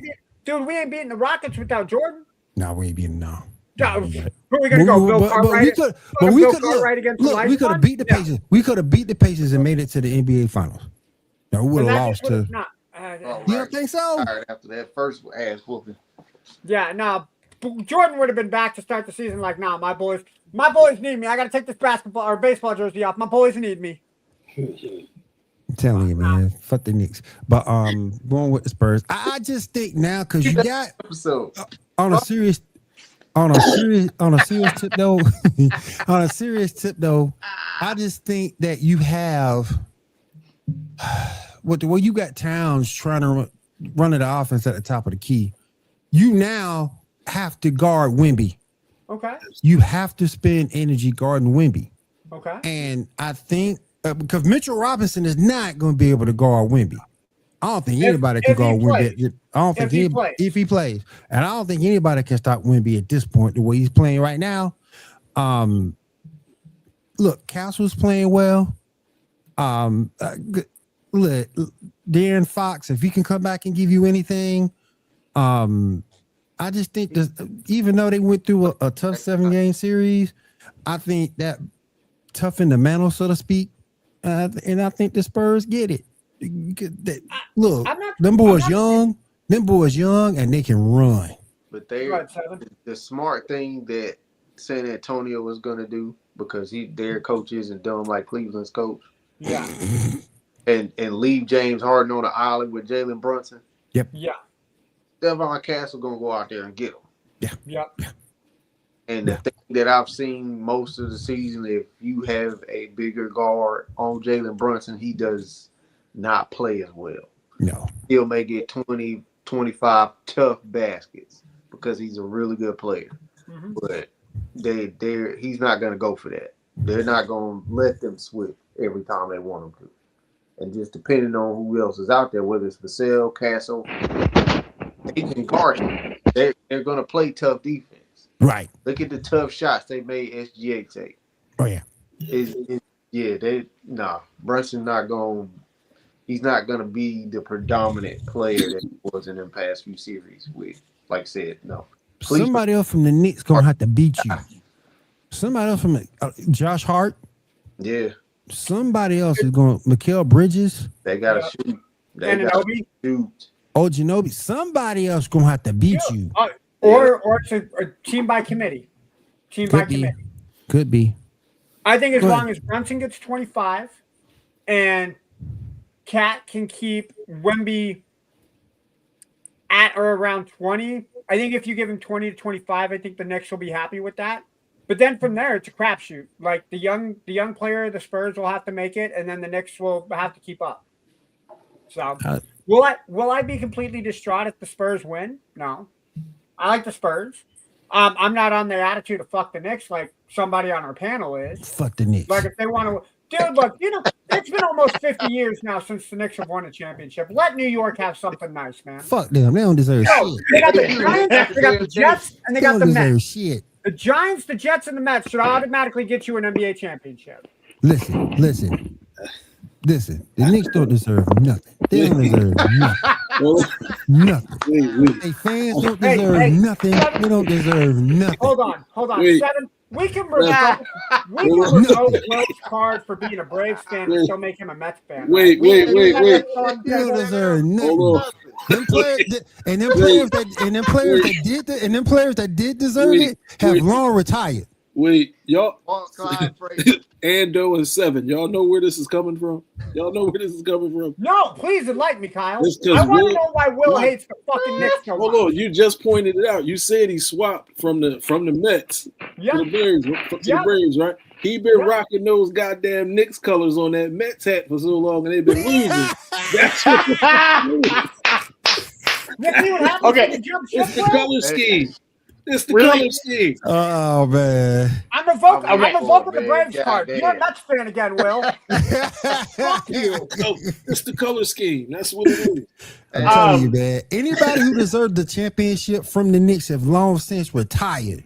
dude, we ain't beating the Rockets without Jordan. No, we ain't beating no. Who are we gonna go? Bill Cartwright. We could have beat the Pacers. We could have beat the Pacers and made it to the NBA Finals. No, we would have lost to. You don't think so? All right, after that first ass whooping. Yeah, no. Jordan would have been back to start the season. Like, nah, my boys need me. I got to take this basketball or baseball jersey off. My boys need me. I'm telling you, man. Fuck the Knicks. But going with the Spurs. I just think now because you got on a serious. on a serious tip though, on a serious tip though, I just think that you have you got Towns trying to run the offense at the top of the key. You now have to guard Wemby. Okay. You have to spend energy guarding Wemby. Okay. And I think because Mitchell Robinson is not going to be able to guard Wemby. I don't think anybody can guard Wemby. I don't think if he plays. And I don't think anybody can stop Wemby at this point, the way he's playing right now. Look, Castle's playing well. Look, De'Aaron Fox, if he can come back and give you anything, I just think that even though they went through a tough 7-game series, I think that toughened the mantle, so to speak. And I think the Spurs get it. Look, them boys young, and they can run. But the smart thing that San Antonio was going to do, because their coach isn't dumb like Cleveland's coach. Yeah. And leave James Harden on the island with Jalen Brunson. Yep. Yeah. Devon Castle going to go out there and get him. Yeah. Yep. And the thing that I've seen most of the season, if you have a bigger guard on Jalen Brunson, he does not play as well. No. He'll may get 20, 25 tough baskets because he's a really good player. Mm-hmm. But he's not going to go for that. They're not going to let them switch every time they want them to. And just depending on who else is out there, whether it's Vassell, Castle, they can guard him. They're going to play tough defense. Right. Look at the tough shots they made SGA take. Oh, yeah. Brunson he's not going to be the predominant player that he was in the past few series with. Like I said, no. Somebody else from the Knicks going to have to beat you. Somebody else from Josh Hart. Yeah. Somebody else is going to Mikal Bridges. They got to shoot. They got to shoot. Oh, Ginobili. Somebody else going to have to beat you. Or it's a team by committee. Committee. Could be. I think as long as Brunson gets 25 and Cat can keep Wemby at or around 20, I think if you give him 20 to 25, I think the Knicks will be happy with that. But then from there, it's a crapshoot. Like the young player, the Spurs will have to make it, and then the Knicks will have to keep up. So will I be completely distraught if the Spurs win? No. I like the Spurs. I'm not on their attitude of fuck the Knicks like somebody on our panel is. Fuck the Knicks. Like if they want to, dude. Look, it's been almost 50 years now since the Knicks have won a championship. Let New York have something nice, man. Fuck them. They don't deserve shit. They got the Giants, they got the Jets, and they got the Mets. Shit. The Giants, the Jets, and the Mets should automatically get you an NBA championship. Listen. The Knicks don't deserve nothing. They don't deserve nothing. Nothing. Hey, fans don't deserve nothing. They don't deserve nothing. Hold on. Seven. We can revoke Rose Card for being a Braves fan and still make him a Mets fan. Wait. They don't deserve nothing. Them players that did deserve it have long retired. Wait, y'all. Ando and 7. Y'all know where this is coming from? No, please enlighten me, Kyle. I want to know why Will hates the fucking Knicks so much. Hold on, you just pointed it out. You said he swapped from the Mets to the Braves, right? He been rocking those goddamn Knicks colors on that Mets hat for so long, and they've been losing. That's what Okay, it's the color scheme. It's the color scheme. Oh man! I'm revoking the Braves card. You're a Mets fan again, Will. Fuck you. No, it's the color scheme. That's what it is. I'm telling you, man. Anybody who deserved the championship from the Knicks have long since retired.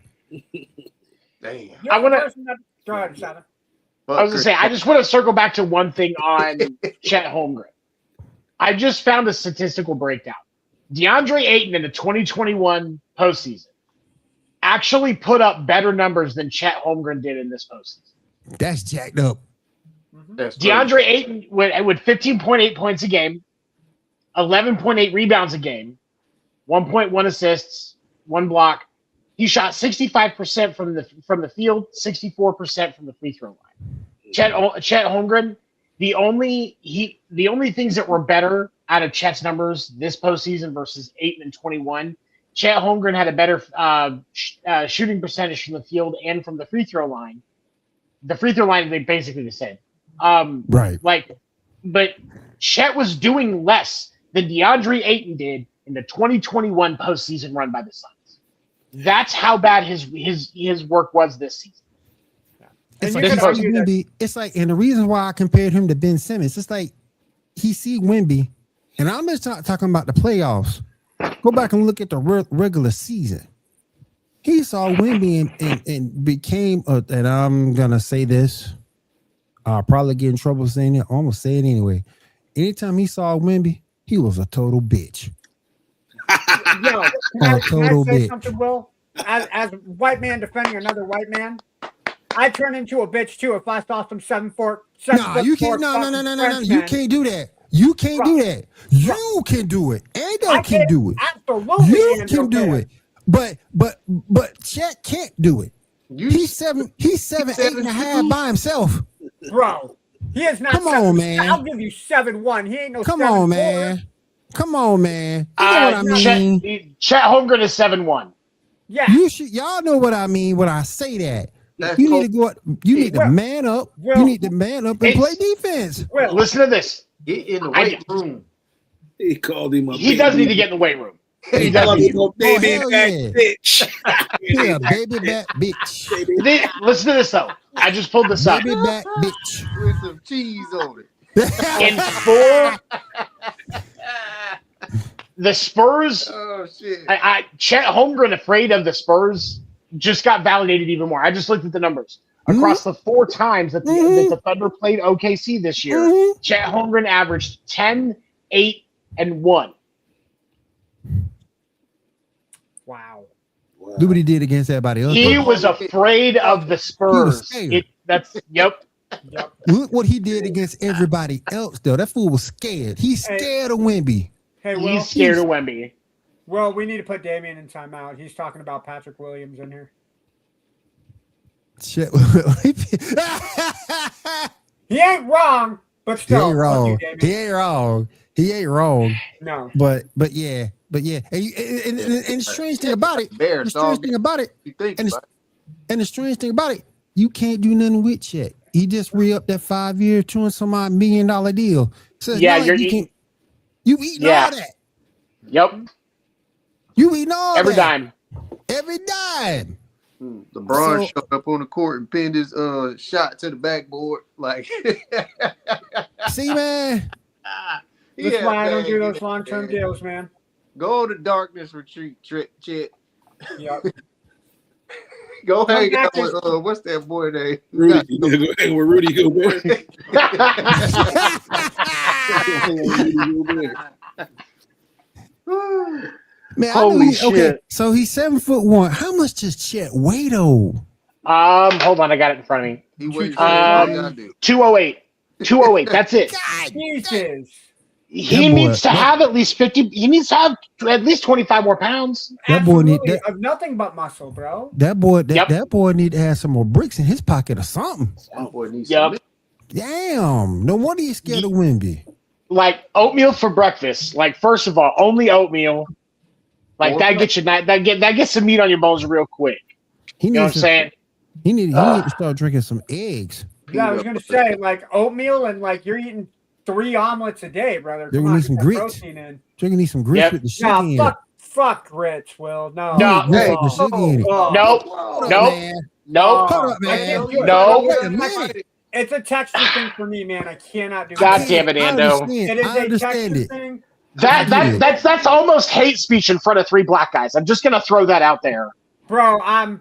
Damn. I want to. Go ahead, Shannon. I was gonna say, I just want to circle back to one thing on Chet Holmgren. I just found a statistical breakdown. DeAndre Ayton in the 2021 postseason actually put up better numbers than Chet Holmgren did in this postseason. That's jacked up. DeAndre Ayton with 15.8 points a game, 11.8 rebounds a game, 1.1 assists, 1 block. He shot 65% from the field, 64% from the free throw line. Chet Holmgren, the only things that were better out of Chet's numbers this postseason versus 8 and 21 Chet Holmgren had a better shooting percentage from the field and from the free throw line. The free throw line, they basically the same. Right. But Chet was doing less than DeAndre Ayton did in the 2021 postseason run by the Suns. That's how bad his work was this season. It's like, and the reason why I compared him to Ben Simmons, it's like he see Wemby, and I'm just not talking about the playoffs. Go back and look at the regular season. He saw Wemby and became, and I'm gonna say this, I'll probably get in trouble saying it. I'm gonna say it anyway. Anytime he saw Wemby, he was a total bitch. Yo, can I say something, Will? As a white man defending another white man, I turn into a bitch too if I saw some 7 foot. No, you can't. No. You can't do that. You can't do that. You can do it. Ando can do it. Absolutely, you can do it. But Chet can't do it. He's 7'8.5" by himself. Bro, he is not. Come on, man. I'll give you 7'1". He ain't no. Come on, man. Come on, man. You know what I mean? Chet Holmgren is 7'1". Yeah. Y'all know what I mean when I say that. You need to go. You need to man up. You need to man up and play defense. Well, listen to this. Get in the weight room. He called him a He does need to get in the weight room. He does need to baby back bitch. Yeah, baby back bitch. Listen to this though. I just pulled this up. Baby back bitch. With some cheese on it. The Spurs. Oh shit! Chet Holmgren, afraid of the Spurs, just got validated even more. I just looked at the numbers across the 4 times that the Thunder played OKC this year. Chet Holmgren averaged 10, 8, and 1. Wow. Do what he did against everybody else. He was afraid of the Spurs. Yep. Look what he did against everybody else, though. That fool was scared. He's scared of Wemby. Hey, Will, he's scared of Wemby. Well, we need to put Damian in timeout. He's talking about Patrick Williams in here. Shit. He ain't wrong, but still. He ain't wrong. He ain't wrong. No. But yeah. And the strange thing about it, the strange thing about it, you can't do nothing with Chet. He just re-upped that 5-year, $200 million deal. So yeah, you eating all that. Yep. You eating all every that. dime. Every dime. LeBron showed up on the court and pinned his shot to the backboard. Like, see, man. That's why I don't do those long-term deals, man. Go to darkness retreat, Chet. Yep. Go hang out with what's that boy name? Rudy. Go hang with Rudy Gobert. Man, holy shit. Okay, so he's 7'1". How much does Chet weigh though? Hold on, I got it in front of me. He weighs 208. 208. That's it. God, Jesus. He needs to have at least 50. He needs to have at least 25 more pounds. That boy need of nothing but muscle, bro. That boy need to have some more bricks in his pocket or something. That boy needs some. Damn. No wonder he's scared of Wemby. Like oatmeal for breakfast. Like, first of all, only oatmeal. Like that gets some meat on your bones real quick. You know what I'm saying? He need to start drinking some eggs. Yeah, I was gonna say like oatmeal and like you're eating 3 omelets a day, brother. They're gonna need some grits. Drinking these some grits with the sugar in it. Fuck grits, Will. No. No. Nope. Hold up, man. No. It's a texture thing for me, man. I cannot do God damn it, Ando. It is a texture thing. That's almost hate speech in front of 3 black guys. I'm just gonna throw that out there. Bro, I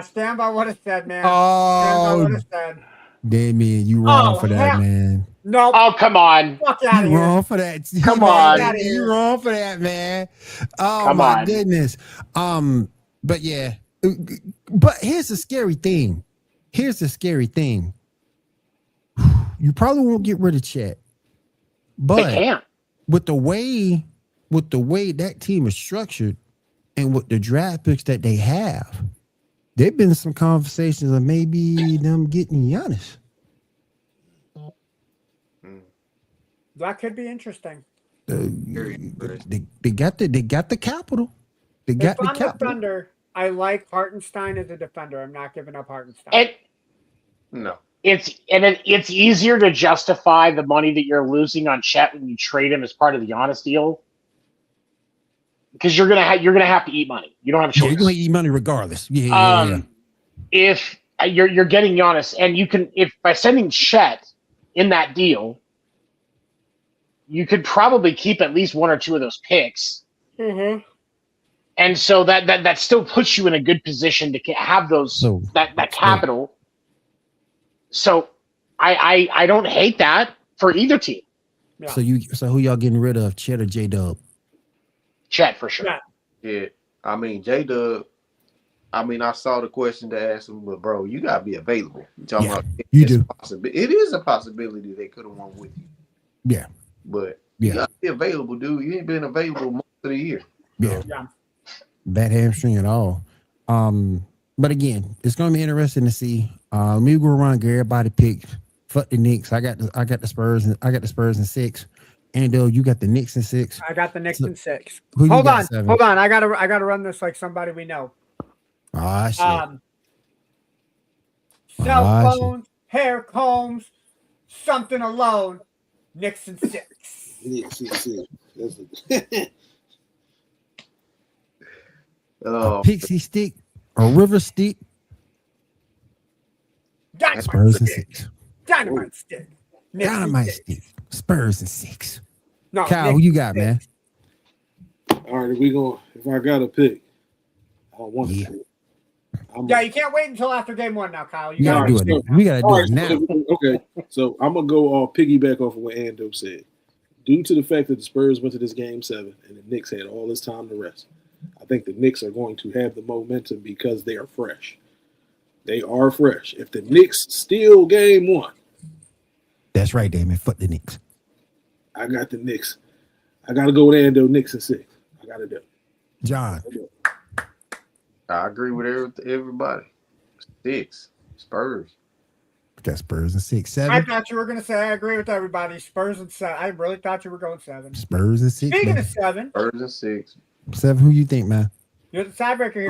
stand by what I said, man. Damian, you wrong for that, man. No. Oh, come on. Fuck out of here. Wrong for that. Come on. You wrong for that, man. Oh my goodness. But yeah. But here's the scary thing. You probably won't get rid of Chet. But they can't. With the way that team is structured and with the draft picks that they have, there've been some conversations of maybe them getting Giannis. That could be interesting. They got the capital. They got if the I'm cap. the Thunder, I like Hartenstein as a defender. I'm not giving up Hartenstein. And No. it's easier to justify the money that you're losing on Chet when you trade him as part of the Giannis deal, because you're gonna have to eat money. You don't have a choice. You're going to eat money regardless. Yeah. If you're getting Giannis, and you can, if by sending Chet in that deal, you could probably keep at least one or two of those picks. Mm-hmm. And so that still puts you in a good position to have those that capital. So I don't hate that for either team. Yeah. So who y'all getting rid of, Chet or J-Dub? Chet for sure. Yeah. I mean, J-Dub, I saw the question to ask him, but bro, you gotta be available. You talking about you do. It is a possibility they could have won with you. Yeah. But you gotta be available, dude. You ain't been available most of the year. Yeah. Bad hamstring at all. But again, it's gonna be interesting to see. Me go around, get everybody pick. Fuck the Knicks. I got the Spurs, and I got the Spurs in 6. Ando, you got the Knicks in 6. I got the Knicks in 6. Hold on. I gotta run this like somebody we know. Ah, shit. Cell phones, hair combs, something alone. Knicks in 6. Knicks in 6. A pixie stick, a river stick. Spurs in 6. Dynamite stick. Dynamite stick. Spurs in 6. No, Kyle, who you got, man? All right, if I got to pick, I don't want to pick. You can't wait until after game 1 now, Kyle. You gotta do it. We gotta do it now. Okay, so I'm gonna go piggyback off of what Ando said. Due to the fact that the Spurs went to this game 7 and the Knicks had all this time to rest, I think the Knicks are going to have the momentum because they are fresh. They are fresh. If the Knicks steal game 1, that's right, Damon. Fuck the Knicks. I got the Knicks. I got to go with Ando. Knicks in 6. I got to do. John. I agree with everybody. 6. Spurs. Got Spurs in 6. 7. I thought you were going to say I agree with everybody. Spurs in 7. I really thought you were going 7. Spurs in 6. Speaking of 7. Spurs in 6. 7. Who you think, man? You're the tiebreaker here.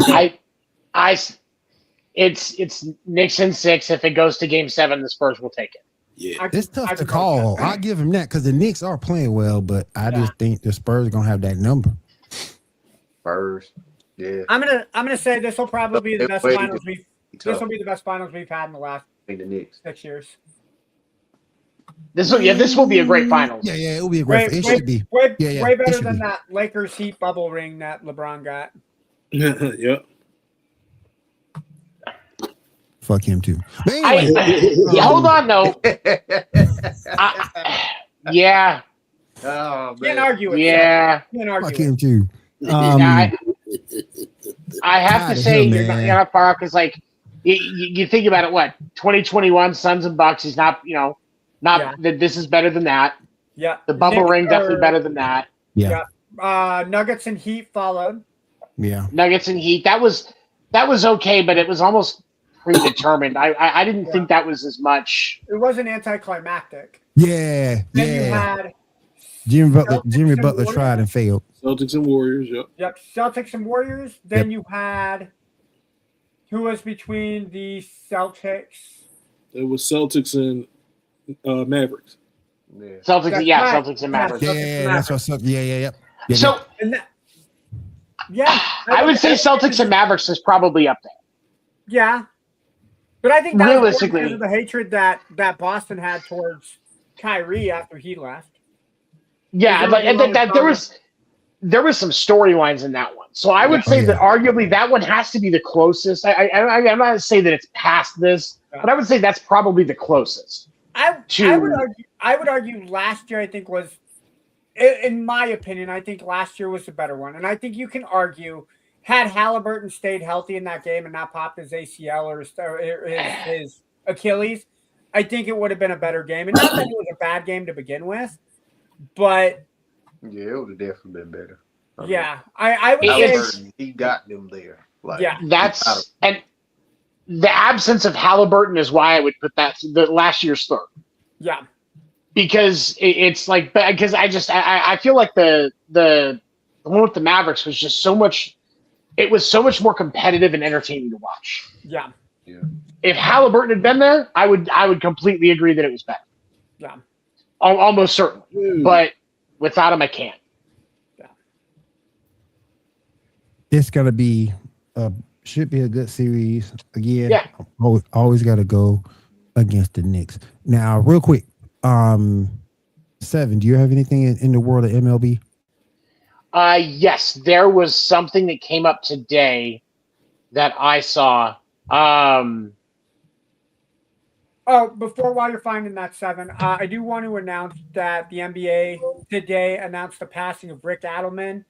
It's Knicks in 6. If it goes to game 7, the Spurs will take it. Yeah, it's tough to call. I'll give him that because the Knicks are playing well, but I just think the Spurs are gonna have that number. Spurs, yeah. I'm gonna say this will probably be the best finals we've. This will be the best finals we've had in the last 6 years. This will be a great finals. Yeah, it will be a great. It should be way better than that Lakers Heat bubble ring that LeBron got. Yep. Fuck him too. But anyway, hold on, though. Yeah. Oh, man. Can't argue with that. Can't argue. Fuck him too. I have to say you're not far off because, like, you think about it. What 2021 Suns and Bucks is not. That this is better than that. Yeah. The bubble ring definitely better than that. Yeah. Nuggets and Heat followed. Yeah. Nuggets and Heat. That was okay, but it was almost predetermined. I didn't think that was as much. It wasn't anticlimactic. Yeah. Then you had Jimmy Butler tried and failed. Celtics and Warriors. Yep. Celtics and Warriors. Then you had who was between the Celtics? It was Celtics and Mavericks. Yeah. Celtics and Mavericks. Yeah, that's what's up. Yeah. So I would say Celtics and Mavericks is probably up there. Yeah. But I think that realistically, was because of the hatred that Boston had towards Kyrie after he left. Yeah, there was some storylines in that one. So I would say that arguably that one has to be the closest. I'm not going to say that it's past this, but I would say that's probably the closest. I would argue last year I think was, in my opinion, I think last year was the better one. And I think you can argue had Halliburton stayed healthy in that game and not popped his ACL or his Achilles, I think it would have been a better game. And not that it was a bad game to begin with, but yeah, it would have definitely been better. I would say he got them there. And the absence of Halliburton is why I would put that the last year's third. Yeah, because it's like I feel like the one with the Mavericks was just so much it was so much more competitive and entertaining to watch. Yeah. If Halliburton had been there, I would completely agree that it was better. Yeah. Almost certainly. But without him, I can't. Yeah. It's gonna be should be a good series again. Yeah. Always got to go against the Knicks. Now, real quick, Seven, do you have anything in the world of MLB? Yes, there was something that came up today that I saw. While you're finding that, Seven, I do want to announce that the NBA today announced the passing of Rick Adelman,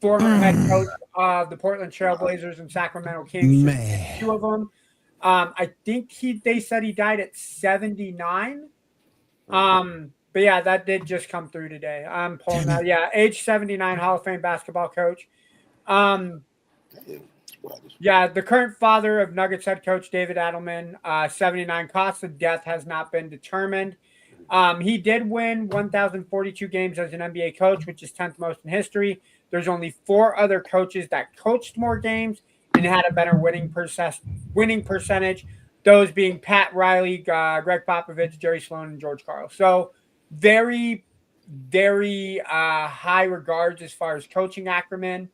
former head coach of the Portland Trailblazers and Sacramento Kings. Man. Two of them. I think they said he died at 79. But yeah, that did just come through today. I'm pulling that. Yeah, age 79, Hall of Fame basketball coach. Yeah, the current father of Nuggets head coach David Adelman, 79. Cause of death has not been determined. He did win 1,042 games as an NBA coach, which is 10th most in history. There's only 4 other coaches that coached more games and had a better winning percentage. Those being Pat Riley, Greg Popovich, Jerry Sloan, and George Karl. So very, very high regards as far as coaching acumen.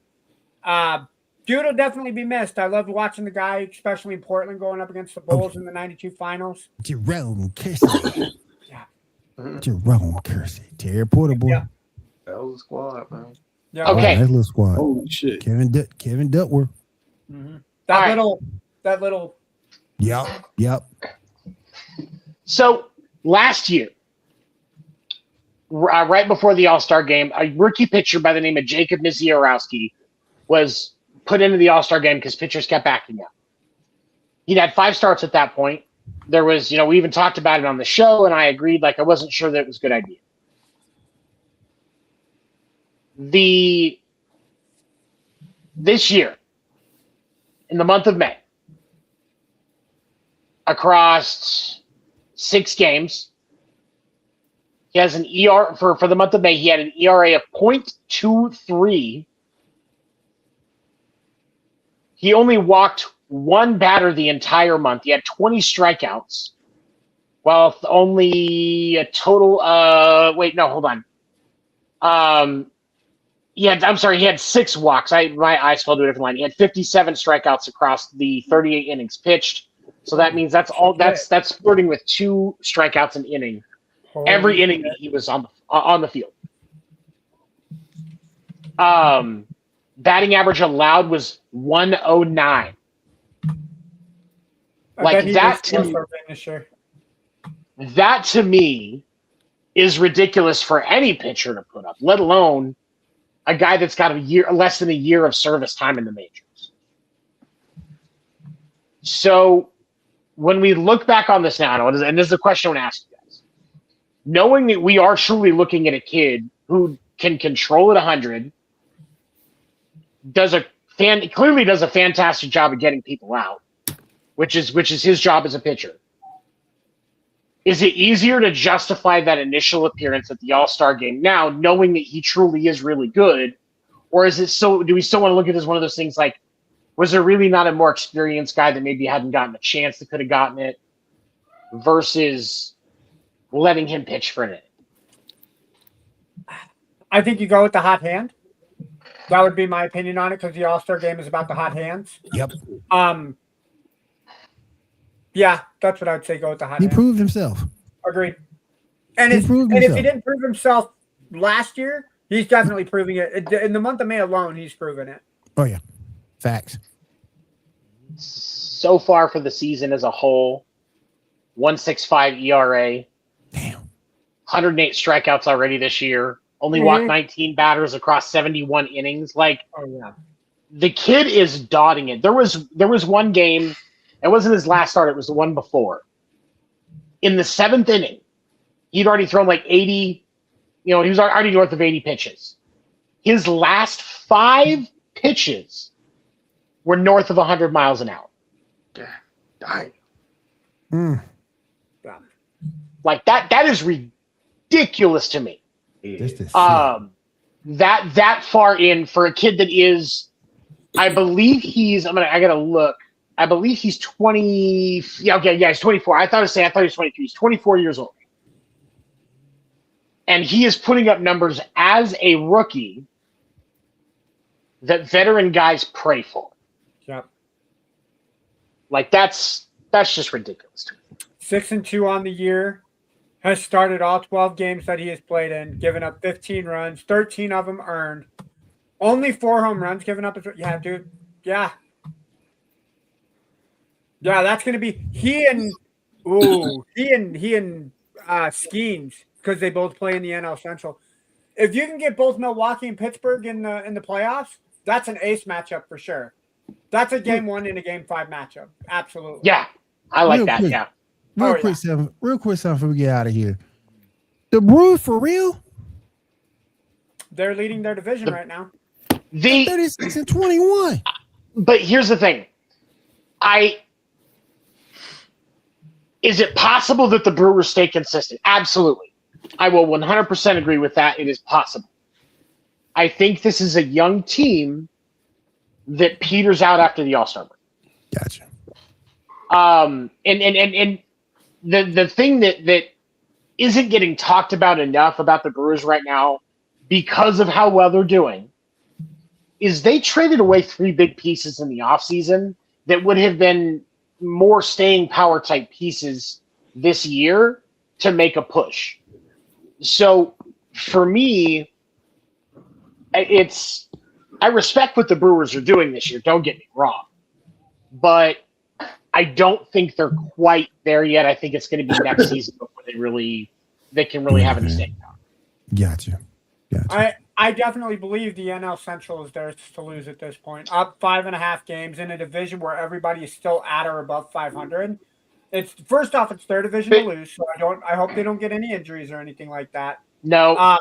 Dude will definitely be missed. I loved watching the guy, especially in Portland, going up against the Bulls in the 92 finals. Jerome Kersey. Jerome Kersey. Terry Porter, boy. Yeah. That was a squad, man. Yeah. Okay. Nice little squad. Holy shit. Kevin Duckworth. Mm-hmm. That little. Yep. So last year, right before the All-Star game, a rookie pitcher by the name of Jacob Niziorowski was put into the All-Star game because pitchers kept backing out. He'd had 5 starts at that point. There was, we even talked about it on the show, and I agreed, I wasn't sure that it was a good idea. This year, in the month of May, across 6 games, he has an ERA for the month of May. He had an ERA of .23. He only walked 1 batter the entire month. He had 20 strikeouts, while only a total of hold on. He had 6 walks. My eyes fell to a different line. He had 57 strikeouts across the 38 innings pitched. So that means that's flirting with 2 strikeouts an inning. Every inning that he was on the field. Batting average allowed was 109. That to me is ridiculous for any pitcher to put up, let alone a guy that's got less than a year of service time in the majors. So when we look back on this now, and this is a question I want to ask you guys, knowing that we are truly looking at a kid who can control at 100, clearly does a fantastic job of getting people out, which is his job as a pitcher. Is it easier to justify that initial appearance at the All-Star game now, knowing that he truly is really good, or is it do we still want to look at it as one of those things like, was there really not a more experienced guy that maybe hadn't gotten a chance that could have gotten it, versus letting him pitch for it? I think you go with the hot hand. That would be my opinion on it, because the All-Star game is about the hot hands. Yep. Yeah, that's what I would say. Go with the hot hand. He proved himself. Agreed. And if he didn't prove himself last year, he's definitely proving it. In the month of May alone, he's proven it. Oh, yeah. Facts. So far for the season as a whole, 1.65 ERA. Damn. 108 strikeouts already this year. Only walked 19 batters across 71 innings. The kid is dotting it. There was one game. It wasn't his last start. It was the one before. In the 7th inning, he'd already thrown 80. He was already north of 80 pitches. His last 5 pitches were north of 100 miles an hour. Dying. That is ridiculous to me. That far in for a kid that is I believe he's. I gotta look. I believe he's 20. Yeah, okay, yeah, he's 24. I thought he was 23. He's 24 years old, and he is putting up numbers as a rookie that veteran guys pray for. Yep. Like that's just ridiculous to me. 6-2 on the year. Has started all 12 games that he has played in, given up 15 runs, 13 of them earned. Only 4 home runs given up. Yeah, dude. Yeah. Yeah, that's gonna be he and Skeens, because they both play in the NL Central. If you can get both Milwaukee and Pittsburgh in the playoffs, that's an ace matchup for sure. That's a game 1 and a game 5 matchup. Absolutely. Yeah, I like Real that. quick. Yeah. Real quick, Sam, before we get out of here. The Brewers for real? They're leading their division right now. 36 and 21. But here's the thing. Is it possible that the Brewers stay consistent? Absolutely. I will 100% agree with that. It is possible. I think this is a young team that peters out after the All-Star break. Gotcha. And the thing that isn't getting talked about enough about the Brewers right now, because of how well they're doing, is they traded away 3 big pieces in the offseason that would have been more staying power type pieces this year to make a push. So for me, I respect what the Brewers are doing this year. Don't get me wrong, but I don't think they're quite there yet. I think it's going to be next season before they can really have any staying power. Gotcha. I definitely believe the NL Central is theirs to lose at this point. Up 5.5 games in a division where everybody is still at or above 500. It's first off, it's their division to lose, so I hope they don't get any injuries or anything like that. No.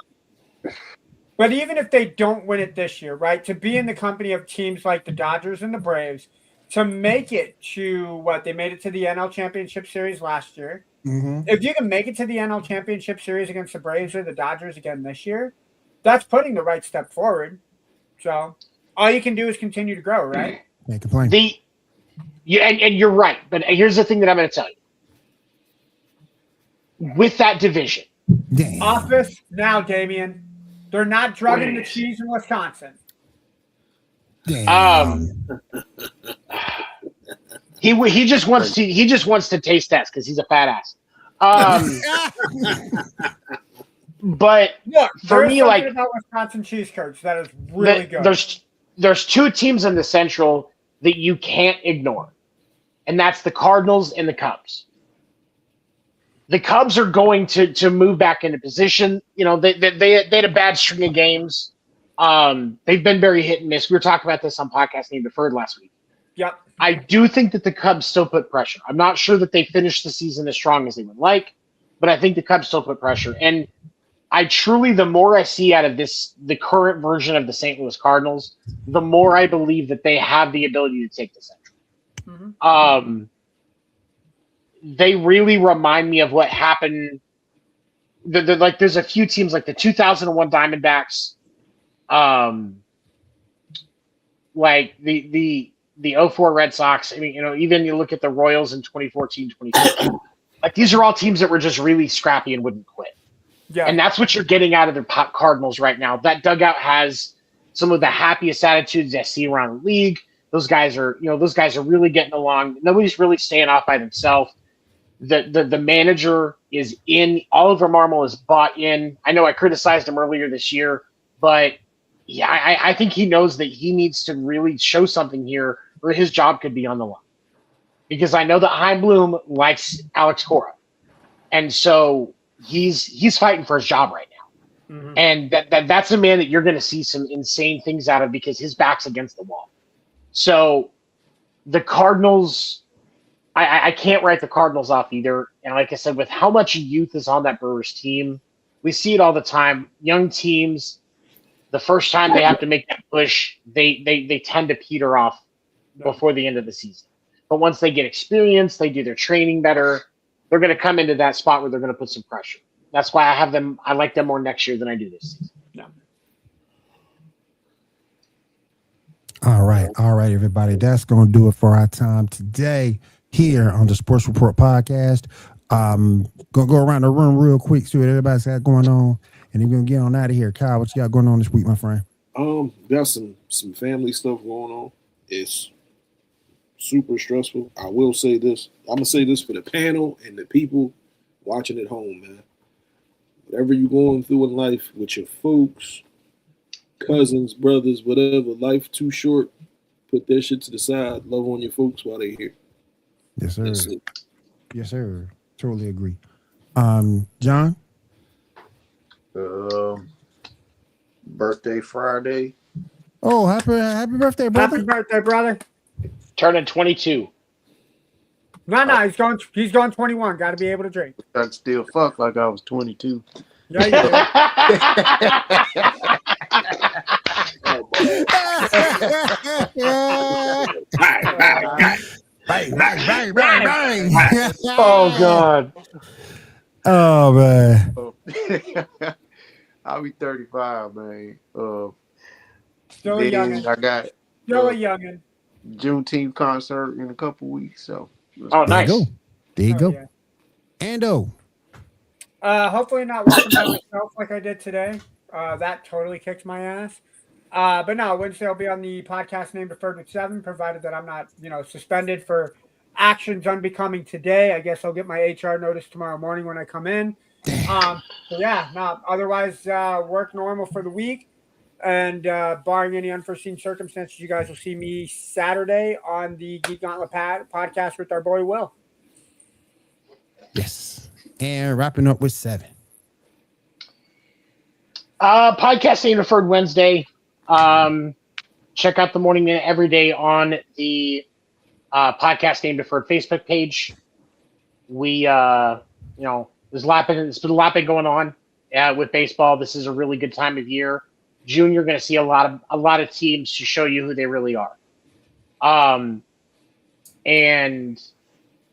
But even if they don't win it this year, right, to be in the company of teams like the Dodgers and the Braves, to make it to they made it to the NL Championship Series last year. Mm-hmm. If you can make it to the NL Championship Series against the Braves or the Dodgers again this year, that's putting the right step forward. So all you can do is continue to grow, right? Can't complain. And you're right. But here's the thing that I'm going to tell you. With that division. Damn. Office now, Damian. They're not drugging the cheese in Wisconsin. Damn. He just wants to taste test because he's a fat ass. But look, for me, like about Wisconsin cheese curds that is really good. There's 2 teams in the Central that you can't ignore, and that's the Cardinals and the Cubs. The Cubs are going to move back into position. You know, they had a bad string of games. They've been very hit and miss. We were talking about this on podcast named Deferred last week. Yep. I do think that the Cubs still put pressure. I'm not sure that they finished the season as strong as they would like, but I think the Cubs still put pressure. And I truly, the more I see out of the current version of the St. Louis Cardinals, the more I believe that they have the ability to take the Central. Mm-hmm. They really remind me of what happened. There's a few teams like the 2001 Diamondbacks, like the 04 Red Sox. I mean, even you look at the Royals in 2014, 2015. Like these are all teams that were just really scrappy and wouldn't quit. Yeah. And that's what you're getting out of the Cardinals right now. That dugout has some of the happiest attitudes I see around the league. Those guys are really getting along. Nobody's really staying off by themselves. The manager is in. Oliver Marmol is bought in. I know I criticized him earlier this year, but yeah, I think he knows that he needs to really show something here, or his job could be on the line. Because I know that Chaim Bloom likes Alex Cora, and so he's fighting for his job right now. Mm-hmm. And that's a man that you're going to see some insane things out of because his back's against the wall. So the Cardinals, I can't write the Cardinals off either. And like I said, with how much youth is on that Brewers team, we see it all the time. Young teams, the first time they have to make that push, they tend to peter off before the end of the season. But once they get experience, they do their training better, they're going to come into that spot where they're going to put some pressure. That's why I like them more next year than I do this season. Yeah. All right, everybody. That's going to do it for our time today here on the Sports Report podcast. Gonna go around the room real quick, see what everybody's got going on, and then we're gonna get on out of here. Kyle, what you got going on this week, my friend? Got some family stuff going on. It's super stressful. I will say this. I'm gonna say this for the panel and the people watching at home, man. Whatever you're going through in life with your folks, cousins, brothers, whatever, life too short. Put that shit to the side. Love on your folks while they're here. Yes, sir. Yes, sir. Totally agree. John? Birthday Friday. Oh, happy birthday, brother. Happy birthday, brother. Turning 22. No, he's going 21. Got to be able to drink. I'd still fuck like I was 22. Yeah, you do. Bang. Oh, God. Oh, man. I'll be 35, man. Still a youngin'. I got Still a youngin'. Juneteenth concert in a couple weeks. So Oh, nice. There you go. Yeah. Ando. Hopefully not working by myself like I did today. That totally kicked my ass. But no, Wednesday I'll be on the podcast Name Deferred with 7, provided that I'm not, suspended for actions unbecoming today. I guess I'll get my HR notice tomorrow morning when I come in. Otherwise, work normal for the week. And barring any unforeseen circumstances, you guys will see me Saturday on the Geek Gauntlet podcast with our boy Will. Yes. And wrapping up with 7. Podcast Name Deferred Wednesday. Check out the morning and every day on the Podcast Name Deferred Facebook page. We, there's been a lot going on with baseball. This is a really good time of year. June, you're going to see a lot of teams to show you who they really are. And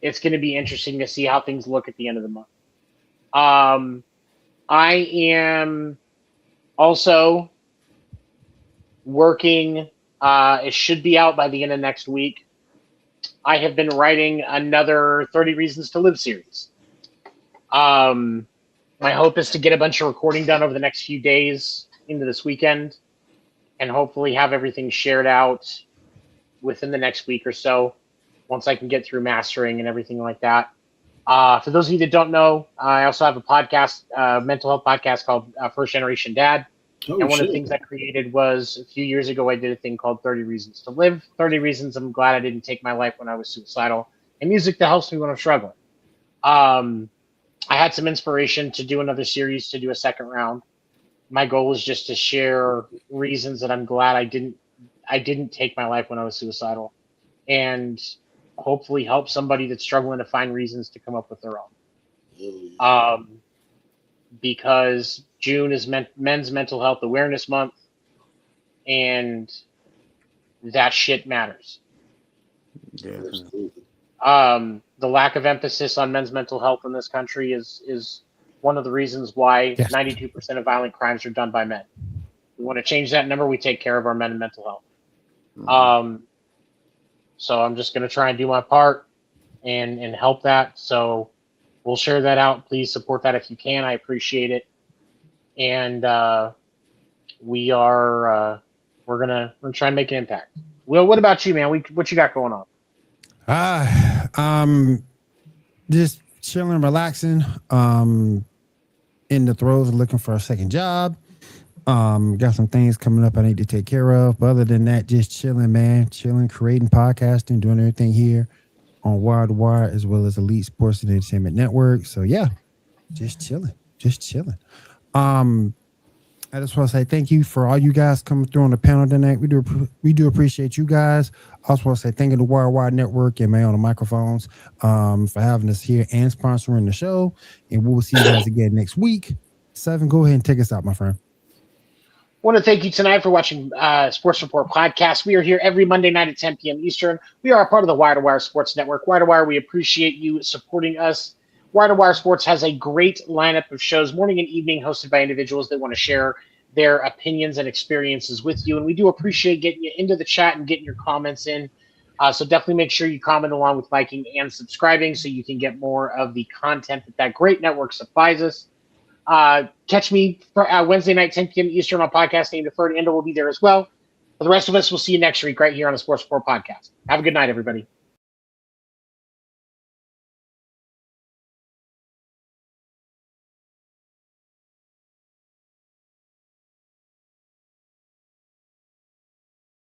it's going to be interesting to see how things look at the end of the month. I am also working. It should be out by the end of next week. I have been writing another 30 Reasons to Live series. My hope is to get a bunch of recording done over the next few days into this weekend and hopefully have everything shared out within the next week or so once I can get through mastering and everything like that. For those of you that don't know, I also have a podcast, mental health podcast called First Generation Dad. One of the things I created was a few years ago, I did a thing called 30 Reasons to Live. 30 Reasons I'm glad I didn't take my life when I was suicidal, and music that helps me when I'm struggling. I had some inspiration to do another series, to do a second round. My goal is just to share reasons that I'm glad I didn't take my life when I was suicidal, and hopefully help somebody that's struggling to find reasons to come up with their own. Because June is Men's Mental Health Awareness Month, and that shit matters. yeah. The lack of emphasis on men's mental health in this country is one of the reasons why 92% of violent crimes are done by men. We want to change that number. We take care of our men and mental health. So I'm just going to try and do my part and help that. So we'll share that out. Please support that if you can. I appreciate it. And we're gonna try and make an impact. Will, what about you, man? What you got going on? Just chilling, relaxing. In the throes of looking for a second job. Got some things coming up I need to take care of. But other than that, just chilling, man. Chilling, creating, podcasting, doing everything here on Wire to Wire as well as Elite Sports and Entertainment Network. So yeah, just chilling. I just want to say thank you for all you guys coming through on the panel tonight. We do appreciate you guys. I also want to say thank you to Wire Network and Man on the Microphones for having us here and sponsoring the show. And we'll see you guys again next week. 7, go ahead and take us out, my friend. I want to thank you tonight for watching Sports Report Podcast. We are here every Monday night at 10 p.m. Eastern. We are a part of the Wire to Wire Sports Network. Wire to Wire, we appreciate you supporting us. Wire to Wire Sports has a great lineup of shows, morning and evening, hosted by individuals that want to share their opinions and experiences with you. And we do appreciate getting you into the chat and getting your comments in. So definitely make sure you comment along with liking and subscribing so you can get more of the content that great network supplies us. Catch me for Wednesday night, 10 p.m. Eastern on Podcast Name Deferred. Endo will be there as well. For the rest of us, we'll see you next week right here on the Sports Report Podcast. Have a good night, everybody.